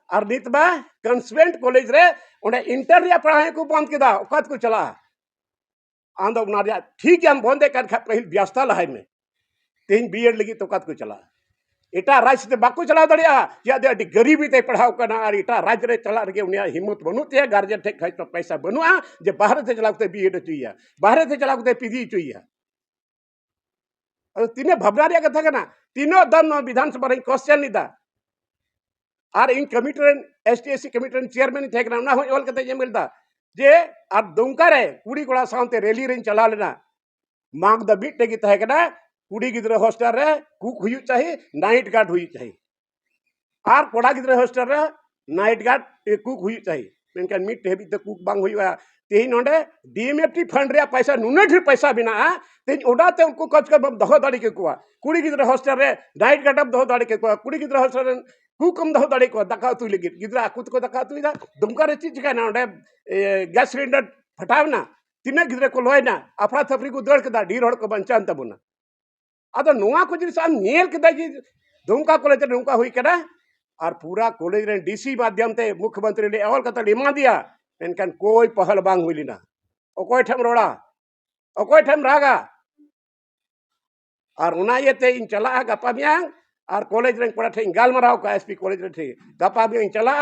और नितबा कंसवेंट कॉलेज रे ओंडे इंटर रिया पढ़ाई को बंद केदा ओकात को चला आंदो नारिया ठीक है बंदे कर पहिल व्यवस्था लहाय में तीन बीएड लगी तो कत को चला एटा राज्य से बाको चला दड़िया या दे गरीबी ते पढ़ाओ कना और एटा राज्य रे चला रे उनिया हिम्मत बनुते गार्जियन ठे खै तो पैसा बनुआ जे बाहर से चलाते बीएड चाहिए बाहर से चलाते पीजी चाहिए और तीने भबनारिया कथा कना तीनों दम विधानसभा रे क्वेश्चन निदा और इन कमिटी एसटीएससी कमिटी चेयरमैन थे कना ना हो ओल कते जे मिलदा जे और दुमका रे कुड़ी कोड़ा साउते रैली रे चला लेना मांग द बीट टेगी तहे कना कुड़ी गिद्रा हॉस्टल रे कुक हुई चाहिए नाइट गार्ड हुई चाहिए और कोड़ा गिद्रा हॉस्टल रे नाइट गार्ड कुक हुई चाहिए मेनका मिट हेबी तो कुक बांग हुई तेही नोडे डीएमएफटी फंड रे पैसा नुने ढेर पैसा बिना तेज ओडाते उनको कच कर दहो दाड़ी के कुआ कुड़ी गिद्रा हॉस्टल रे नाइट गार्ड दहो दाड़ी के कुआ कुड़ी गिद्रा हॉस्टल रे कुकम दहो दाड़ी को दाका तु लगी गिद्रा कुत को दाका तु दा दुमका रे चीज का ना ओडे गैस सिलेंडर फटावना तीन गिद्रा को लोयना अफरा थफरी को दड़ के दा ढीर हड़ को बंचान तबुना अद नुआ को जिनिस आम नेल के जी दुमका कॉलेज रे नुका हुई कना और पूरा कॉलेज रे डीसी माध्यम ते मुख्यमंत्री ने अवल कता लिमा दिया मेनकान कोई पहल बांग हुईलिना ओकोय ठम रोड़ा ओकोय ठम रागा और उना ये ते इन चला गपा मियांग और कॉलेज रे पड़ा ठे गालमराव का एसपी कॉलेज रे ठे गपा मियांग चला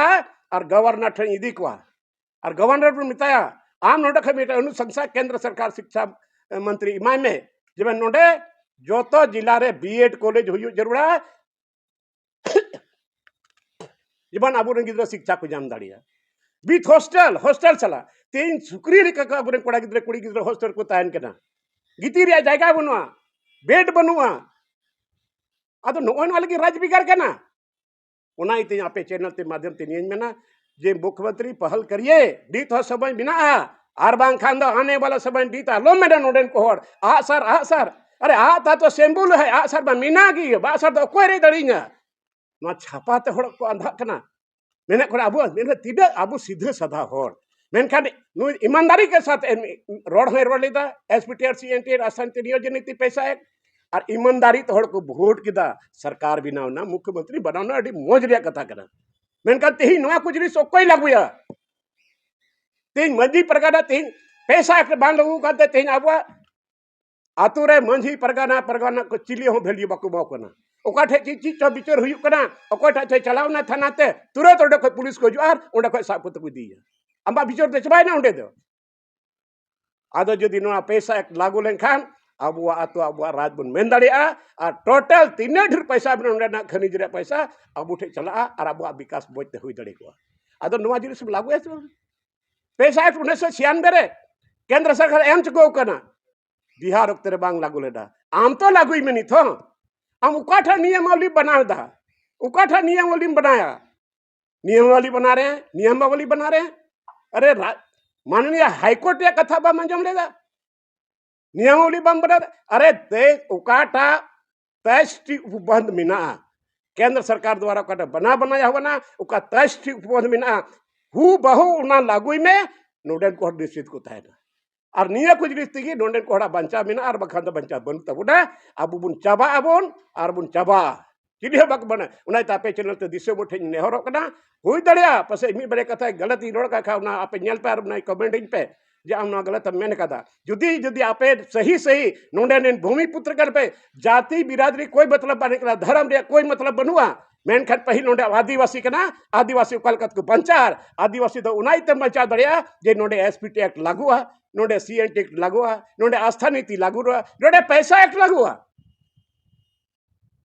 और गवर्नर ठे इदी को और गवर्नर पर मिताया आम नोडे खबेटा अनुशंसा केंद्र सरकार शिक्षा मंत्री इमाय में जब नोडे जो तो जिला रे बीएड कॉलेज हुई जरूरा जबन अबू गिद्रा शिक्षा को जाम दाड़िया बीथ हॉस्टल चला तीन सुक्री रे का अबू कोड़ा गिद्रा कुड़ी गिद्रा हॉस्टल को तायन केना गिती रे जायगा बनुआ बेड बनुआ अद नोन वाले की राज बिगाड़ केना ओना इते आपे चैनल ते माध्यम ते नियन मेना जे मुख्यमंत्री पहल करिए दीत हो समय बिना आर बांग खान दो आने वाला समय दीता लो मेडा नोडेन कोहड़ आ सर अरे ता तो सेम्बुल है आ सर बा मीना की बा सर तो कोई रे दड़ीना ना छापा ते हड़ को अंधा कना मेने को अबू मेने तिदे अबू सीधे सदा हड़ मेनखान नु ईमानदारी के साथ रोड है रोड लेदा एसपीटीआर सीएनटी आसान ते नियोजन नीति पैसा एक और ईमानदारी तो हड़ को वोट किदा सरकार बनावना मुख्यमंत्री बनावना अड़ी मौज रे कथा करा मेनका तेही नवा कुछ जिनिस ओकोई लागुया तेही मंझी परगाना तेही पैसा एक बांध लगू काते तेही आबुआ आतु रे मंझी परगाना को चिली हो भेलियो बाकू बाकना ओकाठे चीज चो बिचर हुयु कना ओकोठा थे चलावना थाना ते तुरंत ओडे खय पुलिस को जुआर ओडे खय साब को दिया अम्बा बिचर दे चबाय ना ओडे दो आदो जदि नोआ पैसा एक लागू लेनखान आबुआ आतु आबुआ राज बन मेन दाड़िया और टोटल तीने ढेर पैसा बन ओडे ना खनिज रे पैसा आबु ठे चला और आबुआ विकास बोजते हुई दड़े को आदो नोआ जिनिस लागू है पैसा 1996 रे केंद्र सरकार एम चुको कना बिहार उक्तरे बांग लागू लेदा आम तो लागू में नहीं थो हम उकाठा नियमावली बना दा उकाठा नियमावली बनाया नियमावली बना रहे हैं अरे माननीय हाईकोर्ट या कथा बा मंजम लेदा नियमावली बम बना अरे ते उकाठा तस्टी उपबंध मिना केंद्र सरकार द्वारा उकाठा बनाया हुआ ना उका तस्टी उपबंध मिना हु बहु उना लागू में नोडेन को निश्चित को ताहेना और निया कुछ रिश्ती नोडेन को बंचा मिना और बखान तो बंचा बन तबुना अब बुन चाबा अबुन और बुन चाबा चिली बाक बना उना तापे चैनल ते दिसे बोठे नेहरो कना हुई दड़िया पसे मी बड़े कथा गलत ही रोड का खा उना आपे नेल पे और उना कमेंट इन पे जे आमना गलत मेन कदा जुदी जुदी आपे सही सही नोडेन भूमिपुत्र कर पे जाति बिरादरी कोई मतलब बने करा धर्म रे कोई मतलब बनुआ मेनखान पहिल नोडे आदिवासी कना आदिवासी कलकत को बंचार आदिवासी तो उनाई ते बंचा दड़िया जे नोडे एसपीटी एक्ट लागू नोडे सीएनटी एक्ट लागू नोडे आस्था नीति लागू नोडे पैसा एक्ट लागू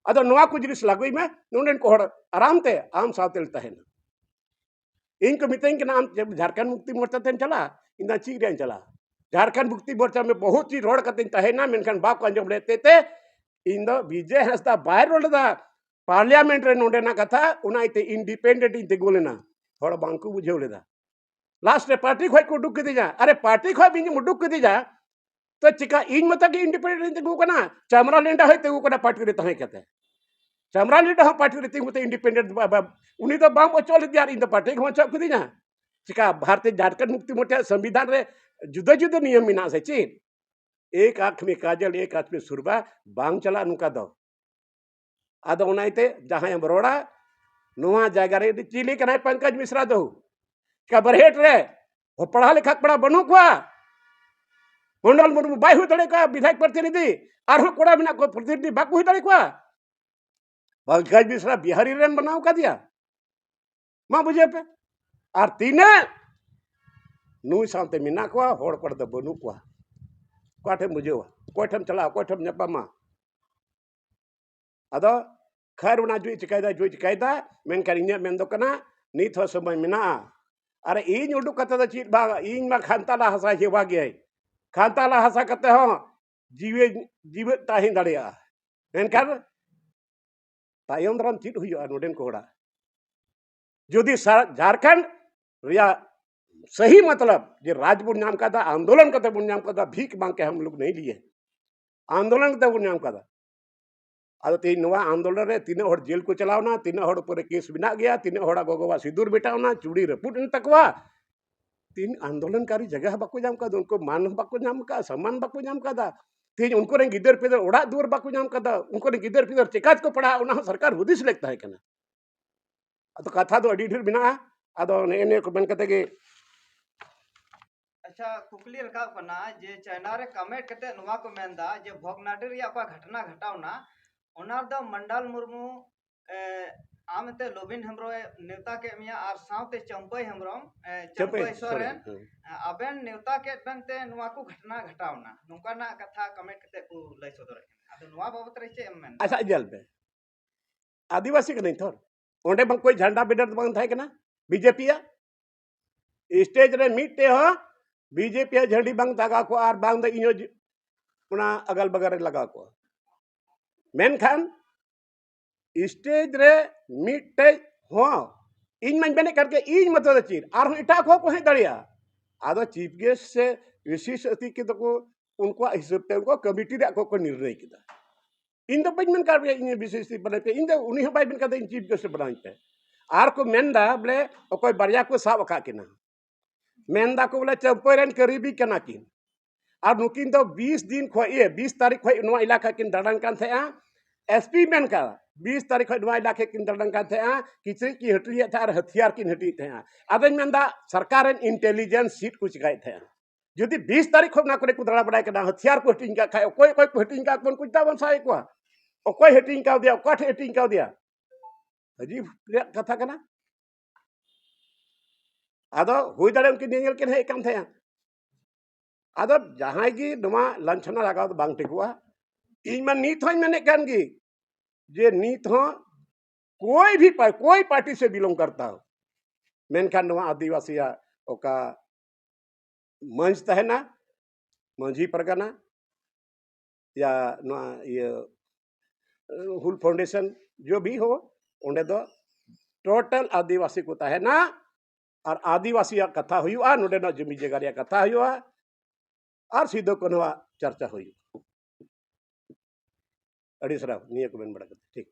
अदो नोआ को जिनिस लागू में नोडेन को आराम ते आम सावते तहेना इन को मितें के नाम झारखंड मुक्ति मोर्चा तेन चला इंदा ची रे चला झारखंड मुक्ति मोर्चा में बहुत चीज रोड कते तहेना मेनखान बाप को अंजम लेते ते इंदो विजय हंसदा बाहर रोडदा पार्लियामेंट रे नोडे ना कथा उनाइते इंडिपेंडेंट इंते गोलेना थोड़ा बांकू बुझेव लेदा लास्ट रे पार्टी खोय को दुक दिजा अरे पार्टी खोय बिंग मुडुक दिजा तो चिका इन मत के इंडिपेंडेंट इंते गो कना चामरा लेंडा होते गो कना पार्टी रे तहे कते चामरा लेंडा हो पार्टी रे तिंग इंडिपेंडेंट उनी तो बाम चल दिया इन तो पार्टी को चक दिजा चिका भारतीय झारखंड मुक्ति मोर्चा संविधान रे जुदा जुदा नियम मिना से ची एक आंख में काजल एक हाथ में सुरबा बांग चला नुका दो आदो उनाइते जहां बरोड़ा नोआ जगह रे चिली कनाय पंकज मिश्रा दो का बरहेट रे हो पढ़ा लिखा पढ़ा बनू को मंडल मुर्मू बाय हुई दड़े का विधायक प्रतिनिधि और कोड़ा बिना को प्रतिनिधि बाकू हुई दड़े को पंकज मिश्रा बिहारी रेन बनाऊ का दिया मां बुझे पे और तीने नुई सामते मिना को होड़ पड़ द बनू को कोठे मुझे कोठम चला कोठम नेपामा अदो खैर उना जुई चिकायदा मेनखान इन्या मेन दो कना नित हो समय मिना अरे इन उडुक कते द चीज भाग इन मा खानताला हसा हेवा गे खानताला हसा कते हो जीवे ताहिन दड़िया मेनखान तायम दरम चीज हुई नोडेन कोड़ा जुदी झारखंड रिया सही मतलब जे राज बुन नाम का आंदोलन कते बुन नाम का भीख मांग के हम लोग नहीं लिए आंदोलन कते बुन नाम का आदो तीन नवा आंदोलन रे तीन हड़ जेल को चलावना तीन हड़ ऊपर केस बिना गया तीन हड़ा गोगवा सिंदूर बेटावना चूड़ी रपुट तकवा तीन आंदोलनकारी जगह बाको जाम का उनको मान बाको जाम का सम्मान बाको जाम का तीन उनको रे गिदर पिदर ओड़ा दुआर बाको जाम का उनको रे गिदर पिदर चिकाच को पड़ा उना सरकार हुदिस लेता है कना अतो कथा तो अडी ढेर बिना आदो ने को बन कते के अच्छा कुकली रखा कना जे चाइना रे कमेंट कते नवा को मेंदा जे भोगनाडी रे आपा घटना घटावना ओनार द मंडल मुर्मू आमते लोबिन हमरो नेता के मिया आर सावते चंपई हमरो चंपई सोरेन अबेन नेता के बनते नवा को घटना घटावना नुकाना कथा कमेंट कते को लय सदर अदो नवा बाबत रे चे एमन अच्छा जल पे आदिवासी के नहीं थोर ओंडे बंग कोई झंडा बिडर बंग थाय कना बीजेपी या स्टेज रे मीटे हो बीजेपी झंडी बंग तागा को आर बांग द इनो उना अगल बगल लगा को मेनखान स्टेज रे मीटे हो इन मन बने करके इन मत चीज और इटा को है दड़िया आदो चीफ गेस्ट से विशेष अतिथि के तो उनको हिसाब पे उनको कमिटी रे को निर्णय किदा इन दो बजमन कर इन विशेष बने पे इन दो उन्हीं बाय बन का इन चीफ गेस्ट बनाई पे आर को मेंदा बोले कोई बरिया को साब का किना मेंदा को बोले चंपोरन करीबी कना किन और नुकिन तो 20 दिन खो ये 20 तारीख खो नवा इलाका किन दड़न कान थे एसपी मेन का 20 तारीख खो नवा इलाके किन दड़न कान थे किचरी की हटिया था और हथियार किन हटी थे आदन मेंदा सरकार इंटेलिजेंस सीट कुछ गए थे जुदी 20 तारीख खो ना करे को दड़ा बड़ा के हथियार को हटिंग का खाए कोई कोई हटिंग का बन कुछ दावन साए को कोई हटिंग का दिया कोठ हटिंग का दिया अजीब कथा कना आदो हुई दाड़े उनकी नेल के हे काम थे आदो जहां की नवा लंचना लगा बांग टिकुआ इन में नीत होई मैंने कान की जे नीत हो कोई पार्टी से बिलोंग करता हो मेनखान नवा आदिवासी ओका मंच तहना मंझी परगना या नवा ये हुल फाउंडेशन जो भी हो उन्हें दो टोटल आदिवासी को तहना और आदिवासी कथा हुआ नोडे ना जमी जगह कथा हुआ और सीधो को चर्चा हुई अड़ी सराव निये को बेन बड़ा ठीक।